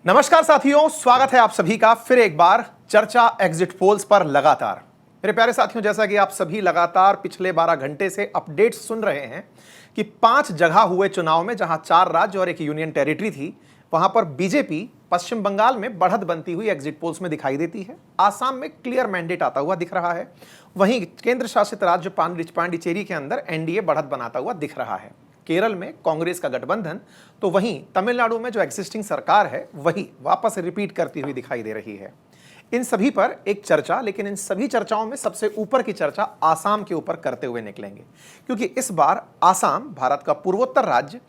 नमस्कार साथियों, स्वागत है आप सभी का फिर एक बार चर्चा एग्जिट पोल्स पर लगातार। मेरे प्यारे साथियों, जैसा कि आप सभी लगातार पिछले 12 घंटे से अपडेट्स सुन रहे हैं कि 5 जगह हुए चुनाव में जहां 4 राज्य और एक यूनियन टेरिटरी थी, वहां पर बीजेपी पश्चिम बंगाल में बढ़त बनती हुई एग्जिट पोल्स में दिखाई देती है। आसाम में क्लियर मैंडेट आता हुआ दिख रहा है। वहीं केंद्र शासित राज्य पांडिचेरी के अंदर एनडीए बढ़त बनाता हुआ दिख रहा है। केरल में कांग्रेस का गठबंधन, तो वहीं तमिलनाडु में जो एग्जिस्टिंग सरकार है वही वापस रिपीट करती हुई दिखाई दे रही है। इन सभी पर एक चर्चा, लेकिन इन सभी चर्चाओं में सबसे ऊपर की चर्चा आसाम के ऊपर करते हुए निकलेंगे, क्योंकि इस बार आसाम भारत का पूर्वोत्तर राज्य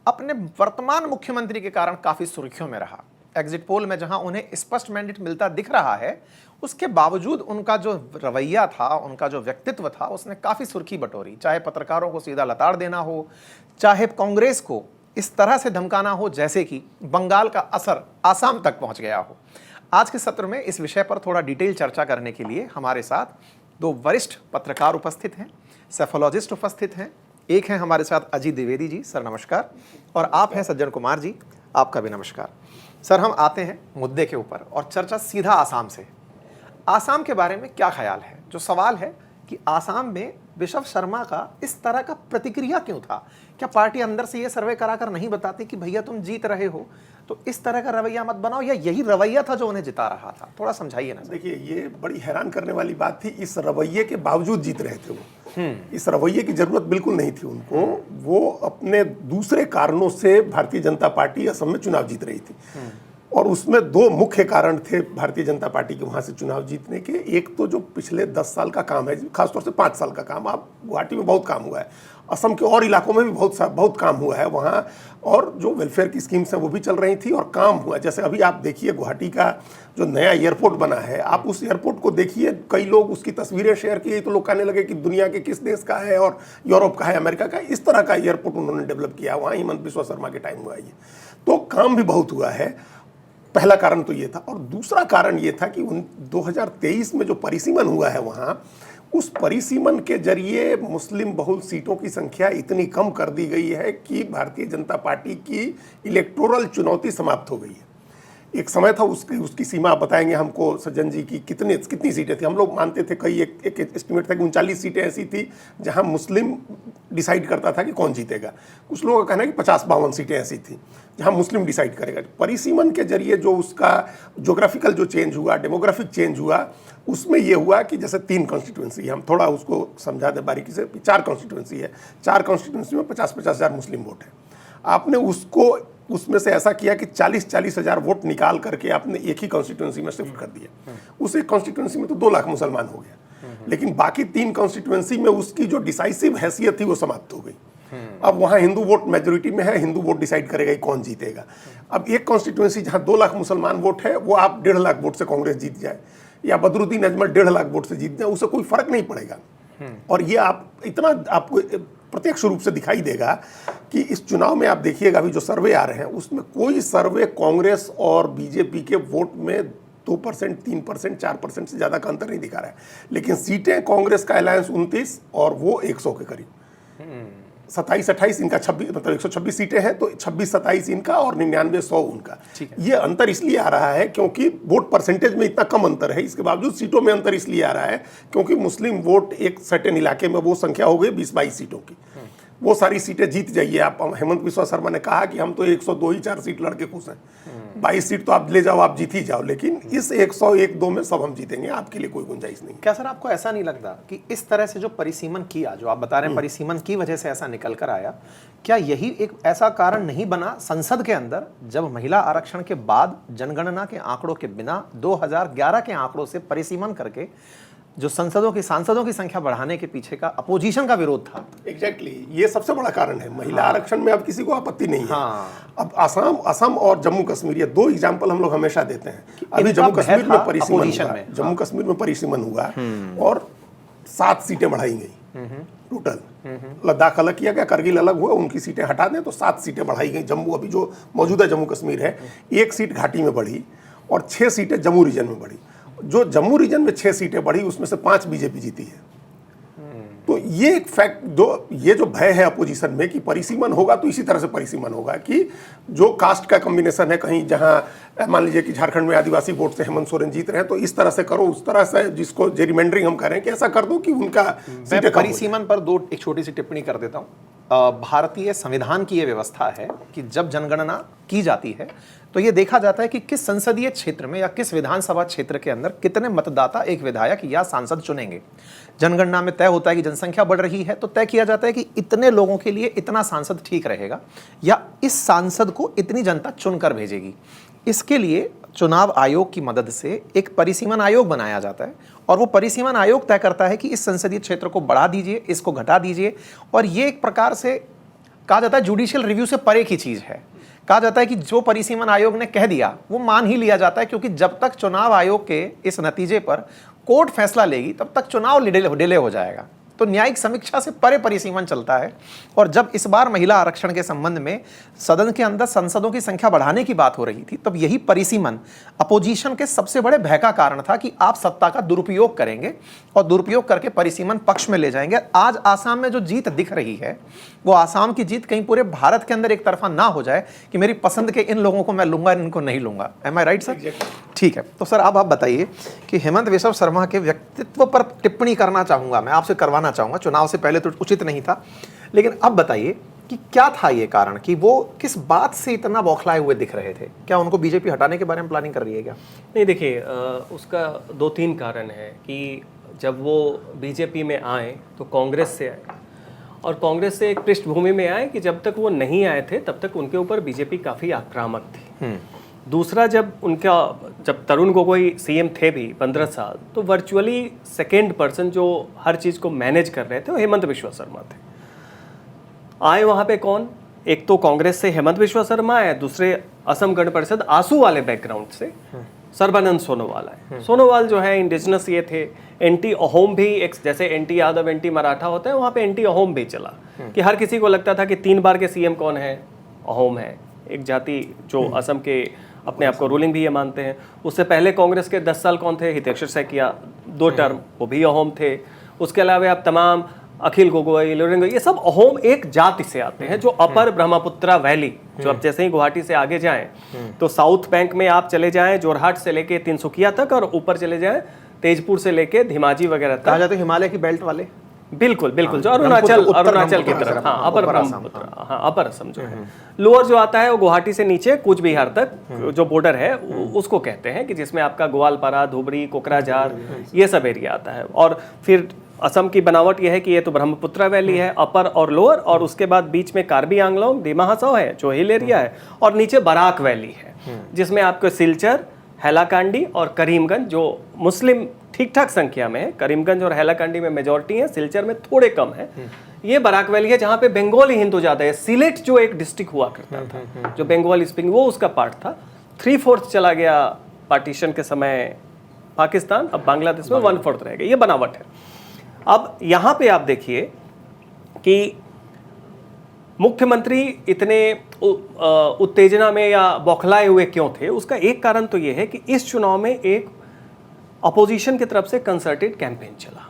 अपने वर्तमान मुख्यमंत्री के कारण काफी सुर्खियों में रहा। एग्जिट पोल में जहां उन्हें स्पष्ट मैंडेट मिलता दिख रहा है, उसके बावजूद उनका जो रवैया था, उनका जो व्यक्तित्व था, उसने काफी सुर्खी बटोरी। चाहे पत्रकारों को सीधा लताड़ देना हो, चाहे कांग्रेस को इस तरह से धमकाना हो जैसे कि बंगाल का असर आसाम तक पहुंच गया हो। आज के सत्र में इस विषय पर थोड़ा डिटेल चर्चा करने के लिए हमारे साथ 2 वरिष्ठ पत्रकार उपस्थित हैं, सेफोलॉजिस्ट उपस्थित हैं। एक हैं हमारे साथ अजीत द्विवेदी जी, सर नमस्कार। और आप हैं सज्जन कुमार जी, आपका भी नमस्कार। सर, हम आते हैं मुद्दे के ऊपर और चर्चा सीधा आसाम से। आसाम के बारे में क्या ख्याल है? जो सवाल है कि आसाम में बिशप शर्मा का इस तरह का प्रतिक्रिया क्यों था? क्या पार्टी अंदर से ये सर्वे कराकर नहीं बताती कि भैया तुम जीत रहे हो तो इस तरह का रवैया मत बनाओ, या यही रवैया था जो उन्हें जिता रहा था? थोड़ा समझाइए ना। देखिए, ये बड़ी हैरान करने वाली बात थी। इस रवैये के बावजूद जीत रहे थे वो। इस रवैये की जरूरत बिल्कुल नहीं थी उनको। वो अपने दूसरे कारणों से भारतीय जनता पार्टी असम में चुनाव जीत रही थी, और उसमें 2 मुख्य कारण थे भारतीय जनता पार्टी के वहाँ से चुनाव जीतने के। एक तो जो पिछले 10 साल का काम है, खासतौर से 5 साल का काम, आप गुवाहाटी में बहुत काम हुआ है, असम के और इलाकों में भी बहुत काम हुआ है वहाँ, और जो वेलफेयर की स्कीम्स हैं वो भी चल रही थी और काम हुआ। जैसे अभी आप देखिए गुवाहाटी का जो नया एयरपोर्ट बना है, आप उस एयरपोर्ट को देखिए, कई लोग उसकी तस्वीरें शेयर किए तो लोग कहने लगे कि दुनिया के किस देश का है, और यूरोप का है, अमेरिका का। इस तरह का एयरपोर्ट उन्होंने डेवलप किया वहाँ, हिमंत बिस्वा शर्मा के टाइम हुआ ये। तो काम भी बहुत हुआ है। पहला कारण तो ये था। और दूसरा कारण ये था कि 2023 में जो परिसीमन हुआ है वहाँ, उस परिसीमन के जरिए मुस्लिम बहुल सीटों की संख्या इतनी कम कर दी गई है कि भारतीय जनता पार्टी की इलेक्टोरल चुनौती समाप्त हो गई है। एक समय था उसकी सीमा बताएंगे हमको सज्जन जी की कितनी सीटें थी। हम लोग मानते थे, कई एक एस्टिमेट था कि 39 सीटें ऐसी थी जहां मुस्लिम डिसाइड करता था कि कौन जीतेगा। कुछ लोगों का कहना है कि 50-52 सीटें ऐसी थी जहां मुस्लिम डिसाइड करेगा। परिसीमन के जरिए जो उसका ज्योग्राफिकल जो चेंज हुआ, डेमोग्राफिक चेंज हुआ, उसमें यह हुआ कि जैसे 3 कॉन्स्टिट्यूंसी, हम थोड़ा उसको समझा दें बारीकी से, 4 कॉन्स्टिट्यूंसी है। 4 कॉन्स्टिट्यूंसी में 50-50 हज़ार मुस्लिम वोट है। आपने उसमें से ऐसा किया कि 40-40 हज़ार वोट निकाल करके आपने एक ही कॉन्स्टिट्यूंसी में शिफ्ट कर दिया। उस एक कॉन्स्टिट्यूंसी में तो 2 लाख मुसलमान हो गया, लेकिन बाकी 3 कॉन्स्टिट्यूंसी में उसकी जो डिसाइसिव हैसियत थी वो समाप्त हो गई। अब वहाँ हिंदू वोट मेजोरिटी में है, हिंदू वोट डिसाइड करेगा कौन जीतेगा। अब एक कॉन्स्टिट्यूंसी जहाँ 2 लाख मुसलमान वोट है, वो आप 1.5 लाख वोट से कांग्रेस जीत जाए, या बदरुद्दीन अजमल 1.5 लाख वोट से जीत जाए, उससे कोई फर्क नहीं पड़ेगा। और ये आपको प्रत्यक्ष रूप से दिखाई देगा कि इस चुनाव में आप देखिएगा, अभी जो सर्वे आ रहे हैं उसमें कोई सर्वे कांग्रेस और बीजेपी के वोट में 2%, 3%, 4% से ज़्यादा का अंतर नहीं दिखा रहा है। लेकिन सीटें कांग्रेस का अलायंस 29 और वो 100 के करीब, 27-28 इनका, 26 मतलब 126 सीटें हैं तो 26-27 इनका और 99-100 उनका। ये अंतर इसलिए आ रहा है क्योंकि वोट परसेंटेज में इतना कम अंतर है, इसके बावजूद सीटों में अंतर इसलिए आ रहा है क्योंकि मुस्लिम वोट एक सर्टेन इलाके में वो संख्या हो गई 20-22 सीटों की। वो सारी सीटें जीत जाइए आप। हेमंत बिस्वा शर्मा ने कहा कि हम तो 102 ही 4 सीट लड़के खुश हैं, 22 सीट तो आप ले जाओ, आप जीत ही जाओ, लेकिन इस 101-2 में सब हम जीतेंगे, आपके लिए कोई गुंजाइश नहीं। क्या सर, आपको ऐसा नहीं लगता कि इस तरह से जो परिसीमन किया, जो आप बता रहे हैं परिसीमन की वजह से ऐसा निकल कर आया, क्या यही एक ऐसा कारण नहीं बना संसद के अंदर, जब महिला आरक्षण के बाद जनगणना के आंकड़ों के बिना 2011 के आंकड़ों से परिसीमन करके जो सांसदों की संख्या बढ़ाने के पीछे का अपोजिशन का विरोध था? एग्जैक्टली, ये सबसे बड़ा कारण है। महिला आरक्षण में अब किसी को आपत्ति नहीं है। अब असम और जम्मू कश्मीर, ये 2 एग्जाम्पल हम लोग हमेशा देते हैं। अभी जम्मू कश्मीर में परिसीमन हुआ और 7 सीटें बढ़ाई गई टोटल। लद्दाख अलग किया गया, करगिल अलग हुआ, उनकी सीटें हटा दें तो 7 सीटें बढ़ाई गई। जम्मू, अभी जो मौजूदा जम्मू कश्मीर है, 1 सीट घाटी में बढ़ी और 6 सीटें जम्मू रीजन में बढ़ी। जो जम्मू रीजन में 6 सीटें बढ़ी उसमें से 5 बीजेपी जीती है। तो ये एक फैक्ट, ये जो भय है अपोजिशन में कि परिसीमन होगा, तो इसी तरह से परिसीमन होगा कि जो कास्ट का कॉम्बिनेशन है, कहीं जहां मान लीजिए कि झारखंड में आदिवासी वोट से हेमंत सोरेन जीत रहे हैं, तो इस तरह से करो, उस तरह से, जिसको जेरिमेंडरिंग हम कह रहे हैं, कि ऐसा कर दो कि उनका मैं परिसीमन पर एक छोटी सी टिप्पणी कर देता हूं। भारतीय संविधान की यह व्यवस्था है कि जब जनगणना की जाती है तो यह देखा जाता है कि किस संसदीय क्षेत्र में या किस विधानसभा क्षेत्र के अंदर कितने मतदाता एक विधायक या सांसद चुनेंगे। जनगणना में तय होता है कि जनसंख्या बढ़ रही है तो तय किया जाता है कि इतने लोगों के लिए इतना सांसद ठीक रहेगा या इस सांसद को इतनी जनता चुनकर भेजेगी। इसके लिए चुनाव आयोग की मदद से एक परिसीमन आयोग बनाया जाता है और वो परिसीमन आयोग तय करता है कि इस संसदीय क्षेत्र को बढ़ा दीजिए, इसको घटा दीजिए। और ये एक प्रकार से कहा जाता है जुडिशियल रिव्यू से परे की चीज है। कहा जाता है कि जो परिसीमन आयोग ने कह दिया वो मान ही लिया जाता है, क्योंकि जब तक चुनाव आयोग के इस नतीजे पर कोर्ट फैसला लेगी तब तक चुनाव डिले हो जाएगा। तो न्यायिक समीक्षा से परे परिसीमन चलता है। और जब इस बार महिला आरक्षण के संबंध में सदन के अंदर सांसदों की संख्या बढ़ाने की बात हो रही थी, तब यही परिसीमन अपोजिशन के सबसे बड़े भय का कारण था कि आप सत्ता का दुरुपयोग करेंगे और दुरुपयोग करके परिसीमन पक्ष में ले जाएंगे। आज आसाम में जो जीत दिख रही है वो आसाम की जीत कहीं पूरे भारत के अंदर एक तरफा ना हो जाए कि मेरी पसंद के इन लोगों को मैं लूंगा, इनको नहीं लूंगा। एम आई राइट सर? ठीक है, तो सर अब आप बताइए कि हेमंत बिश्व शर्मा के व्यक्तित्व पर टिप्पणी करना चाहूंगा, मैं आपसे करवाना चाहूंगा। चुनाव से पहले तो उचित नहीं था, लेकिन अब बताइए कि क्या था ये कारण कि वो किस बात से इतना बौखलाए हुए दिख रहे थे? क्या उनको बीजेपी हटाने के बारे में प्लानिंग कर रही है क्या? नहीं, देखिए उसका 2-3 कारण है कि जब वो बीजेपी में आए तो कांग्रेस से आए, और कांग्रेस से एक पृष्ठभूमि में आए कि जब तक वो नहीं आए थे तब तक उनके ऊपर बीजेपी काफ़ी आक्रामक थी। दूसरा, जब तरुण गोगोई सीएम थे भी 15 साल, तो वर्चुअली सेकेंड पर्सन जो हर चीज़ को मैनेज कर रहे थे वो हेमंत बिश्व शर्मा थे। आए वहाँ पे कौन? एक तो कांग्रेस से हेमंत बिश्व शर्मा आए, दूसरे असम गण परिषद आसू वाले बैकग्राउंड से सर्बानंद सोनोवाल आए। सोनोवाल जो है इंडिजिनस ये थे, एंटी अहोम भी, एक जैसे एंटी यादव एंटी मराठा होता है, वहाँ पे एंटी अहोम भी चला कि हर किसी को लगता था कि 3 बार के सीएम कौन है? अहोम है, एक जाति जो असम के अपने आप को रूलिंग भी ये मानते हैं। उससे पहले कांग्रेस के 10 साल कौन थे? हितेश्वर सैकिया, 2 टर्म, वो भी अहोम थे। उसके अलावा आप तमाम अखिल गोगोई, लोरेंगो, ये सब अहोम एक जाति से आते हैं, जो अपर ब्रह्मपुत्रा वैली, जो अब जैसे ही गुवाहाटी से आगे जाएं तो साउथ बैंक में आप चले जाएं, जोरहाट से लेके तिनसुकिया तक, और ऊपर चले जाएं तेजपुर से लेके धेमाजी वगैरह तक। कहा जाता है हिमालय की बेल्ट वाले। बिल्कुल बिल्कुल, जो अरुणाचल की तरफ, हाँ, अपर ब्रह्मपुत्र, हाँ, अपर असम जो है। लोअर जो आता है वो गुवाहाटी से नीचे कूच बिहार तक जो बॉर्डर है उसको कहते हैं, कि जिसमें आपका ग्वालपारा, धुबरी, कोकराझार, ये सब एरिया आता है। और फिर असम की बनावट यह है कि ये तो ब्रह्मपुत्रा वैली है, अपर और लोअर, और उसके बाद बीच में कार्बी आंगलोंग, दिमा हसाओ है जो हिल एरिया है, और नीचे बराक वैली है, जिसमें आपको सिलचर, हैलाकांडी और करीमगंज, जो मुस्लिम ठीक ठाक संख्या में है, करीमगंज और हैलाकांडी में मेजॉरिटी है, सिलचर में थोड़े कम है। ये बराक वैली है जहाँ पे बंगाली हिंदू ज्यादा है। सिलेट जो एक डिस्ट्रिक्ट हुआ करता था जो बंगाली स्पीकिंग, वो उसका पार्ट था। 3/4 चला गया पार्टीशन के समय पाकिस्तान, अब बांग्लादेश में 1/4 रह गया। ये बनावट है। अब यहाँ पे आप देखिए कि मुख्यमंत्री इतने उत्तेजना में या बौखलाए हुए क्यों थे? उसका एक कारण तो ये है कि इस चुनाव में एक अपोजिशन की तरफ से कंसर्टेड कैंपेन चला।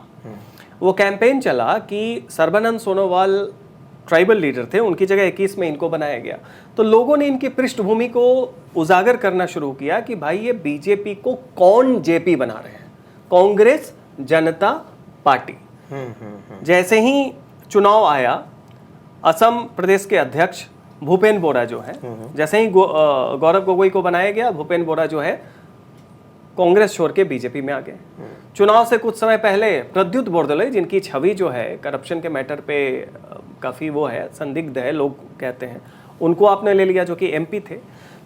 वो कैंपेन चला कि सर्बानंद सोनोवाल ट्राइबल लीडर थे, उनकी जगह 21 में इनको बनाया गया। तो लोगों ने इनकी पृष्ठभूमि को उजागर करना शुरू किया कि भाई ये बीजेपी को कौन जेपी बना रहे हैं? कांग्रेस जनता पार्टी। जैसे ही चुनाव आया, असम प्रदेश के अध्यक्ष भूपेन बोरा जो है, जैसे ही गौरव गोगोई को बनाया गया, भूपेन बोरा जो है कांग्रेस छोड़ के बीजेपी में आ गए। चुनाव से कुछ समय पहले प्रद्युत बोरदोले, जिनकी छवि जो है करप्शन के मैटर पे काफ़ी वो है, संदिग्ध है लोग कहते हैं, उनको आपने ले लिया जो कि एमपी थे।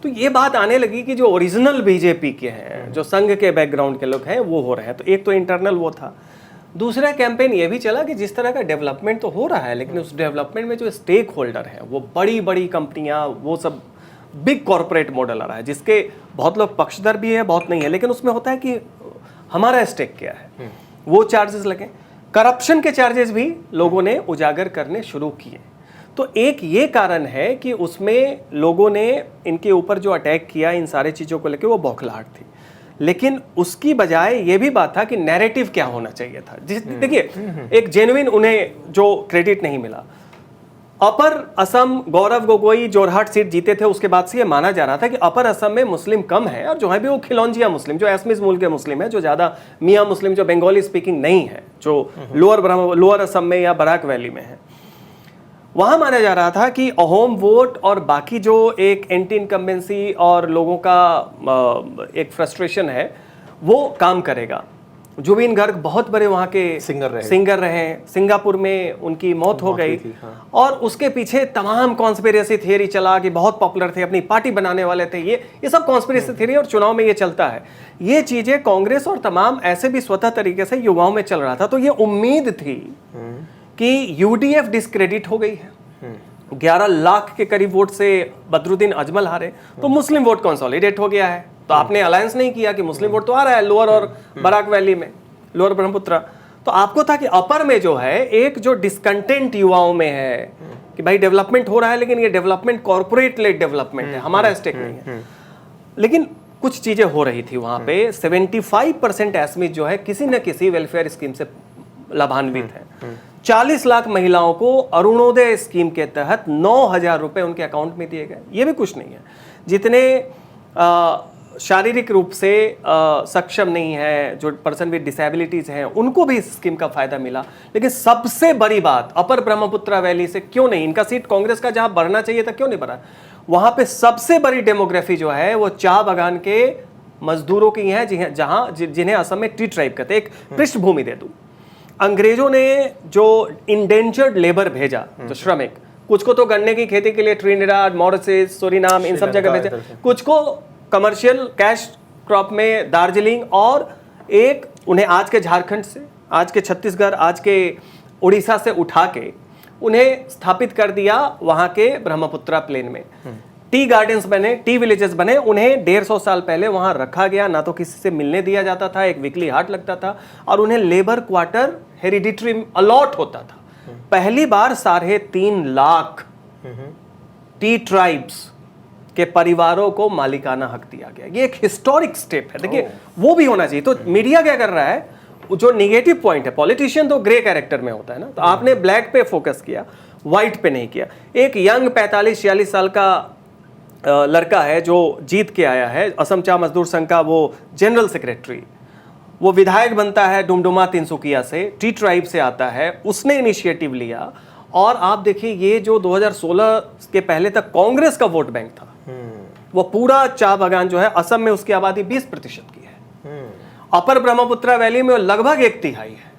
तो ये बात आने लगी कि जो ओरिजिनल बीजेपी के हैं, जो संघ के बैकग्राउंड के लोग हैं, वो हो रहे हैं। तो एक तो इंटरनल वो था। दूसरा कैंपेन ये भी चला कि जिस तरह का डेवलपमेंट तो हो रहा है, लेकिन उस डेवलपमेंट में जो स्टेक होल्डर है, वो बड़ी बड़ी कंपनियां, वो सब बिग कॉर्पोरेट मॉडल आ रहा है, जिसके बहुत लोग पक्षधर भी है, बहुत नहीं है, लेकिन उसमें होता है कि हमारा स्टेक क्या है, वो चार्जेस लगे। करप्शन के चार्जेस भी लोगों ने उजागर करने शुरू किए। तो एक ये कारण है कि उसमें लोगों ने इनके ऊपर जो अटैक किया, इन सारे चीज़ों को लेकर, वो बौखलाहट थी। लेकिन उसकी बजाय ये भी बात था कि नैरेटिव क्या होना चाहिए था। देखिए, एक जेन्युइन उन्हें जो क्रेडिट नहीं मिला। अपर असम गौरव गोगोई जोरहाट सीट जीते थे, उसके बाद से ये माना जा रहा था कि अपर असम में मुस्लिम कम है और जो है भी वो खिलौंजिया मुस्लिम, जो एसमिस मूल के मुस्लिम है, जो ज़्यादा मियाँ मुस्लिम, जो बंगाली स्पीकिंग नहीं है, जो लोअर असम में या बराक वैली में है, वहाँ माना जा रहा था कि अहोम वोट और बाकी जो एक एंटी इनकम्बेंसी और लोगों का एक फ्रस्ट्रेशन है वो काम करेगा। जुबीन गर्ग बहुत बड़े वहाँ के सिंगर रहे। सिंगापुर में उनकी मौत हो गई हाँ। और उसके पीछे तमाम कॉन्स्पिरेसी थियरी चला कि बहुत पॉपुलर थे, अपनी पार्टी बनाने वाले थे, ये सब कॉन्स्पिरेसी थियरी और चुनाव में ये चलता है। ये चीज़ें कांग्रेस और तमाम ऐसे भी स्वतः तरीके से युवाओं में चल रहा था। तो ये उम्मीद थी कि यूडीएफ डिस्क्रेडिट हो गई है, 11 लाख के करीब वोट से बदरुद्दीन अजमल हारे, तो मुस्लिम वोट कंसोलिडेट हो गया है। तो आपने अलायंस नहीं किया कि मुस्लिम वोट तो आ रहा है लोअर और बराक वैली में, लोअर ब्रह्मपुत्रा। तो आपको था कि अपर में जो है एक जो डिस्कंटेंट युवाओं में है कि भाई डेवलपमेंट हो रहा है, लेकिन ये डेवलपमेंट कॉर्पोरेट लेड डेवलपमेंट है, हमारा स्टेक नहीं है। लेकिन कुछ चीजें हो रही थी वहां पे। 75% एसमिस जो है किसी न किसी वेलफेयर स्कीम से लाभान्वित है। 40 लाख महिलाओं को अरुणोदय स्कीम के तहत 9,000 रुपए उनके अकाउंट में दिए गए। ये भी कुछ नहीं है। जितने शारीरिक रूप से सक्षम नहीं है, जो पर्सन विद डिसेबिलिटीज हैं, उनको भी इस स्कीम का फायदा मिला। लेकिन सबसे बड़ी बात, अपर ब्रह्मपुत्रा वैली से क्यों नहीं, इनका सीट कांग्रेस का जहां बढ़ना चाहिए था क्यों नहीं बढ़ा, वहां पे सबसे बड़ी डेमोग्राफी जो है वो चाय बागान के मजदूरों की है, जिन्हें असम में टी ट्राइब कहते हैं। एक पृष्ठभूमि दे दूं, अंग्रेजों ने जो इंडेंजर्ड लेबर भेजा, जो श्रमिक, कुछ को तो गन्ने की खेती के लिए ट्रिनिडाड, मॉरिशस, सूरीनाम, इन सब जगह भेजा, कुछ को कमर्शियल कैश क्रॉप में दार्जिलिंग, और एक उन्हें आज के झारखंड से, आज के छत्तीसगढ़, आज के उड़ीसा से उठा के उन्हें स्थापित कर दिया वहां के ब्रह्मपुत्रा प्लेन में। टी गार्डन्स बने, टी विलेजेस बने, उन्हें 150 साल पहले वहां रखा गया, ना तो किसी से मिलने दिया जाता था, एक वीकली हाट लगता था, और उन्हें लेबर क्वार्टर हेरिडिटरी अलॉट होता था। पहली बार 3.5 लाख टी ट्राइब्स के परिवारों को मालिकाना हक दिया गया। ये एक हिस्टोरिक स्टेप है। देखिए, वो भी होना चाहिए। तो मीडिया क्या कर रहा है, जो निगेटिव पॉइंट है, पॉलिटिशियन तो ग्रे कैरेक्टर में होता है ना, तो आपने ब्लैक पे फोकस किया, व्हाइट पे नहीं किया। एक यंग 45-46 साल का लड़का है जो जीत के आया है, असम चा मजदूर संघ का वो जनरल सेक्रेटरी, वो विधायक बनता है डुमडुमा तिनसुकिया से, टी ट्राइब से आता है, उसने इनिशिएटिव लिया। और आप देखिए, ये जो 2016 के पहले तक कांग्रेस का वोट बैंक था, वो पूरा चाय बागान जो है असम में, उसकी आबादी 20% की है। अपर ब्रह्मपुत्रा वैली में लगभग 1/3 है,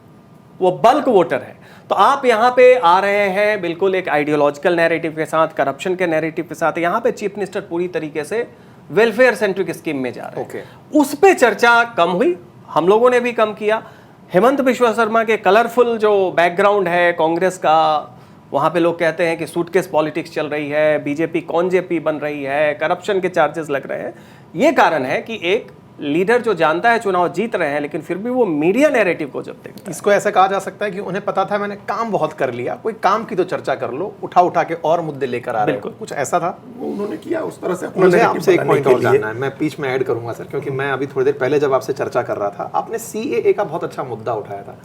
वो बल्क वोटर है। तो आप यहाँ पे आ रहे हैं बिल्कुल एक आइडियोलॉजिकल नैरेटिव के साथ, करप्शन के नैरेटिव के साथ। यहाँ पे चीफ मिनिस्टर पूरी तरीके से वेलफेयर सेंट्रिक स्कीम में जा रहे हैं। उस पे चर्चा कम हुई, हम लोगों ने भी कम किया। हेमंत बिश्वा शर्मा के कलरफुल जो बैकग्राउंड है कांग्रेस का, वहाँ पे लोग कहते हैं कि सूटकेस पॉलिटिक्स चल रही है, बीजेपी कौन जेपी बन रही है, करप्शन के चार्जेस लग रहे हैं। ये कारण है कि एक लीडर जो जानता है चुनाव जीत रहे हैं, लेकिन फिर भी वो मीडिया नैरेटिव को जब देखता है। इसको ऐसा कहा जा सकता है कि उन्हें पता था मैंने काम बहुत कर लिया, कोई काम की तो चर्चा कर लो, उठा के और मुद्दे लेकर आ रहे हैं। कुछ ऐसा था वो उन्होंने किया उस तरह से। मुझे आपसे एक पॉइंट और जानना है, मैं बीच में ऐड करूंगा सर, क्योंकि मैं अभी थोड़ी देर पहले जब आपसे चर्चा कर रहा था, आपने सीएए का बहुत अच्छा मुद्दा उठाया था।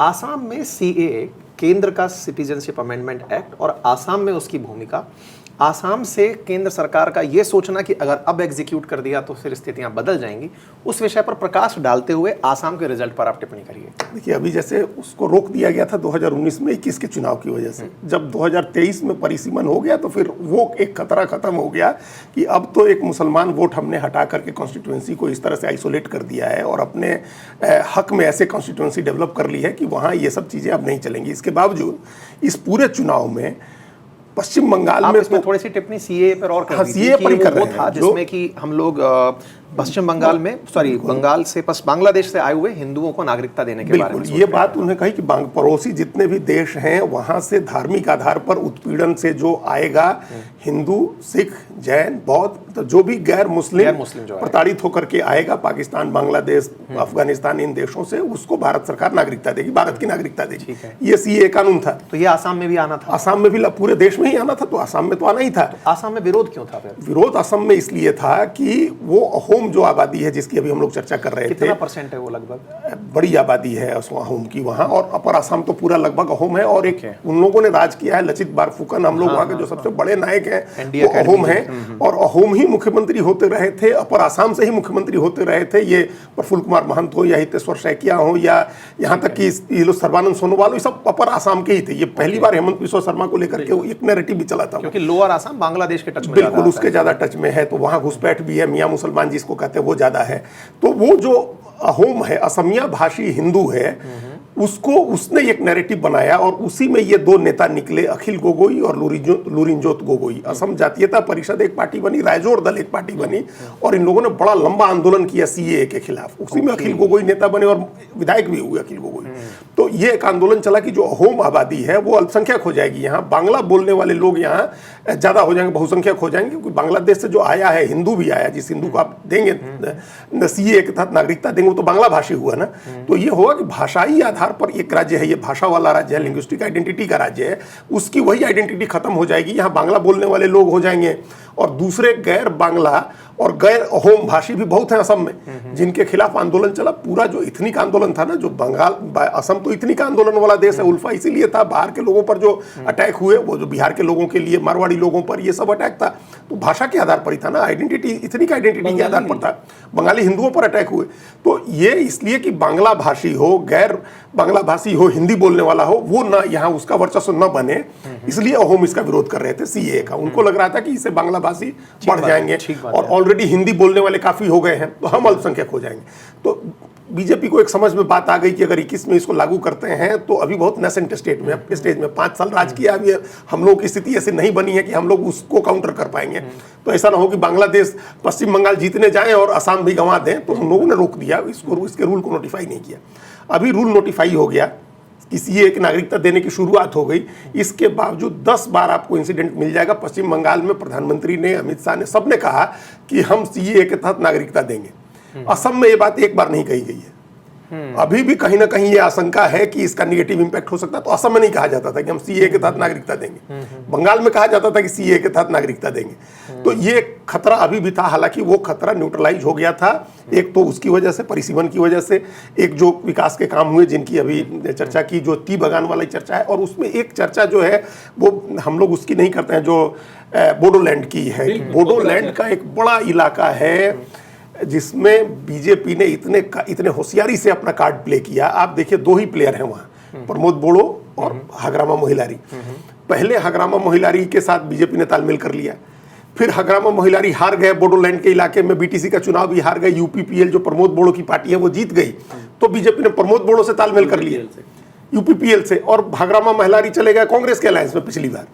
आसाम में सीएए, केंद्र का सिटीजनशिप अमेंडमेंट एक्ट, और आसाम में उसकी भूमिका, आसाम से केंद्र सरकार का ये सोचना कि अगर अब एग्जीक्यूट कर दिया तो फिर स्थितियां बदल जाएंगी, उस विषय पर प्रकाश डालते हुए आसाम के रिजल्ट पर आप टिप्पणी करिए। देखिए, अभी जैसे उसको रोक दिया गया था 2019 में 21 के चुनाव की वजह से, जब 2023 में परिसीमन हो गया तो फिर वो एक खतरा खत्म हो गया कि अब तो एक मुसलमान वोट हमने हटा करके कॉन्स्टिट्यूंसी को इस तरह से आइसोलेट कर दिया है और अपने हक में ऐसे कॉन्स्टिट्यूंसी डेवलप कर ली है कि वहाँ ये सब चीज़ें अब नहीं चलेंगी। इसके बावजूद इस पूरे चुनाव में पश्चिम बंगाल में इसमें थोड़ी सी टिप्पणी सीए पर और कर दी सीए पर ही कर रहे था, जिसमें कि हम लोग पश्चिम बंगाल में, बंगाल से बांग्लादेश से आए हुए हिंदुओं को नागरिकता देने के बारे में ये बात उन्होंने कही कि पड़ोसी जितने भी देश हैं वहां से धार्मिक आधार पर उत्पीड़न से जो आएगा, हिंदू, सिख, जैन, बौद्ध, तो जो भी गैर मुस्लिम प्रताड़ित होकर के आएगा पाकिस्तान, बांग्लादेश, अफगानिस्तान, इन देशों से, उसको भारत सरकार नागरिकता देगी, भारत की नागरिकता देगी। ये सीए कानून था। तो ये आसाम में भी आना था? आसाम में भी, पूरे देश में ही आना था, तो आसाम में तो आना ही था। आसाम में विरोध क्यों था फिर? विरोध असम में इसलिए था कि वो अहोम अहोम जो आबादी है जिसकी अभी हम लोग चर्चा कर रहे थे, कितना परसेंट है वो लगभग? बड़ी आबादी है अहोम की वहाँ, और अपर असम तो पूरा लगभग अहोम है। और एक उन लोगों ने राज किया है, लचित बारफुकन, हम लोग वहाँ के जो सबसे बड़े नायक हैं वो अहोम हैं, और अहोम ही मुख्यमंत्री होते रहे थे, अपर असम से ही मुख्यमंत्री होते रहे थे। ये प्रफुल्ल कुमार महंत हो या हितेश्वर सैकिया हो या यहाँ तक कि ये लोग सर्बानंद सोनोवाल, ये सब अपर असम के ही थे। ये पहली बार हेमंत बिस्वा शर्मा को लेकर के एक नैरेटिव भी चला था, क्योंकि लोअर असम बांग्लादेश के टच में बिल्कुल उसके ज्यादा टच में है, तो वहाँ घुसपैठ भी है, मियाँ मुसलमान जिसको कहते हैं वो ज्यादा है। तो वो जो अहोम है, असमिया भाषी हिंदू है, उसको उसने एक नैरेटिव बनाया, और उसी में ये दो नेता निकले, अखिल गोगोई और लुरिनजोत गोगोई। असम जातीयता परिषद एक पार्टी बनी, रायजोर दल एक पार्टी बनी, और इन लोगों ने बड़ा लंबा आंदोलन किया सीएए के खिलाफ। उसी में अखिल गोगोई नेता बने और विधायक भी हुए अखिल गोगोई। तो ये एक आंदोलन चला कि जो अहोम आबादी है वो अल्पसंख्यक हो जाएगी, यहाँ बांग्ला बोलने वाले लोग यहाँ ज्यादा हो जाएंगे, बहुसंख्यक हो जाएंगे, क्योंकि बांग्लादेश से जो आया है हिंदू भी आया, जिस हिंदू को आप देंगे सीएए के तहत नागरिकता देंगे वो तो बांग्ला भाषी हुआ ना। तो ये होगा कि भाषाई आधार पर एक राज्य है, ये भाषा वाला राज्य है, लिंग्विस्टिक आइडेंटिटी का राज्य है, उसकी वही आइडेंटिटी खत्म हो जाएगी। यहाँ बांग्ला बोलने वाले लोग हो जाएंगे, और दूसरे गैर बांग्ला और गैर अहोम भाषी भी बहुत हैं असम में, जिनके खिलाफ आंदोलन चला। पूरा जो इथनिक आंदोलन था ना, जो असम तो इथनिक आंदोलन वाला देश है, उल्फा इसीलिए था, बाहर के लोगों पर जो अटैक हुए वो जो बिहार के लोगों के लिए, मारवाड़ी लोगों पर ये सब अटैक था, तो भाषा के आधार पर ही था ना, आइडेंटिटी, इथनिक आइडेंटिटी के आधार पर था, बंगाली हिंदुओं पर अटैक हुए। तो ये इसलिए कि बांग्ला भाषी हो, गैर बांग्ला भाषी हो, हिंदी बोलने वाला हो, वो ना यहाँ उसका वर्चस्व न बने, इसलिए अहोम इसका विरोध कर रहे थे सीएए का। उनको लग रहा था कि इससे बांग्ला भाषी बढ़ जाएंगे, और ऑलरेडी हिंदी बोलने वाले काफी हो गए हैं, तो हम अल्पसंख्यक हो जाएंगे। तो बीजेपी को एक समझ में बात आ गई कि अगर 21 में इसको लागू करते हैं तो अभी बहुत नेसेंट स्टेज में 5 साल राज किया, अभी हम लोग की स्थिति ऐसी नहीं बनी है कि हम लोग उसको काउंटर कर पाएंगे। तो ऐसा ना हो कि बांग्लादेश पश्चिम बंगाल जीतने जाए और असम भी गंवा दें। तो हम लोगों ने रोक दिया इसको, इसके रूल को नोटिफाई नहीं किया। अभी रूल नोटिफाई हो गया, किसी एक नागरिकता देने की शुरुआत हो गई। इसके बावजूद 10 बार आपको इंसिडेंट मिल जाएगा। पश्चिम बंगाल में प्रधानमंत्री ने, अमित शाह ने, सबने कहा कि हम सीएए के तहत नागरिकता देंगे। असम में ये बात एक बार नहीं कही गई है। अभी भी कहीं ना कहीं ये आशंका है कि इसका निगेटिव इंपैक्ट हो सकता है। तो असम में नहीं कहा जाता था कि हम सीएए के तहत नागरिकता देंगे, बंगाल में कहा जाता था कि सीएए के तहत नागरिकता देंगे। तो ये खतरा अभी भी था, हालांकि वो खतरा न्यूट्रलाइज हो गया था। एक तो उसकी वजह से, परिसीमन की वजह से, एक जो विकास के काम हुए जिनकी अभी चर्चा की, जो टी बगान वाली चर्चा है, और उसमें एक चर्चा जो है वो हम लोग उसकी नहीं करते हैं, जो बोडोलैंड की है। बोडोलैंड का एक बड़ा इलाका है जिसमें बीजेपी ने इतने होशियारी से अपना कार्ड प्ले किया। आप देखिए, 2 ही प्लेयर हैं वहाँ, प्रमोद बोड़ो और हगरामा मोहिलारी। पहले हगरामा मोहिलारी के साथ बीजेपी ने तालमेल कर लिया, फिर हगरामा मोहिलारी हार गए, बोडोलैंड के इलाके में बीटीसी का चुनाव भी हार गए। यूपीपीएल जो प्रमोद बोड़ो की पार्टी है वो जीत गई, तो बीजेपी ने प्रमोद बोड़ो से तालमेल कर लिया, यूपीपीएल से, और हगरामा मोहिलारी चले गए कांग्रेस के अलायंस में पिछली बार।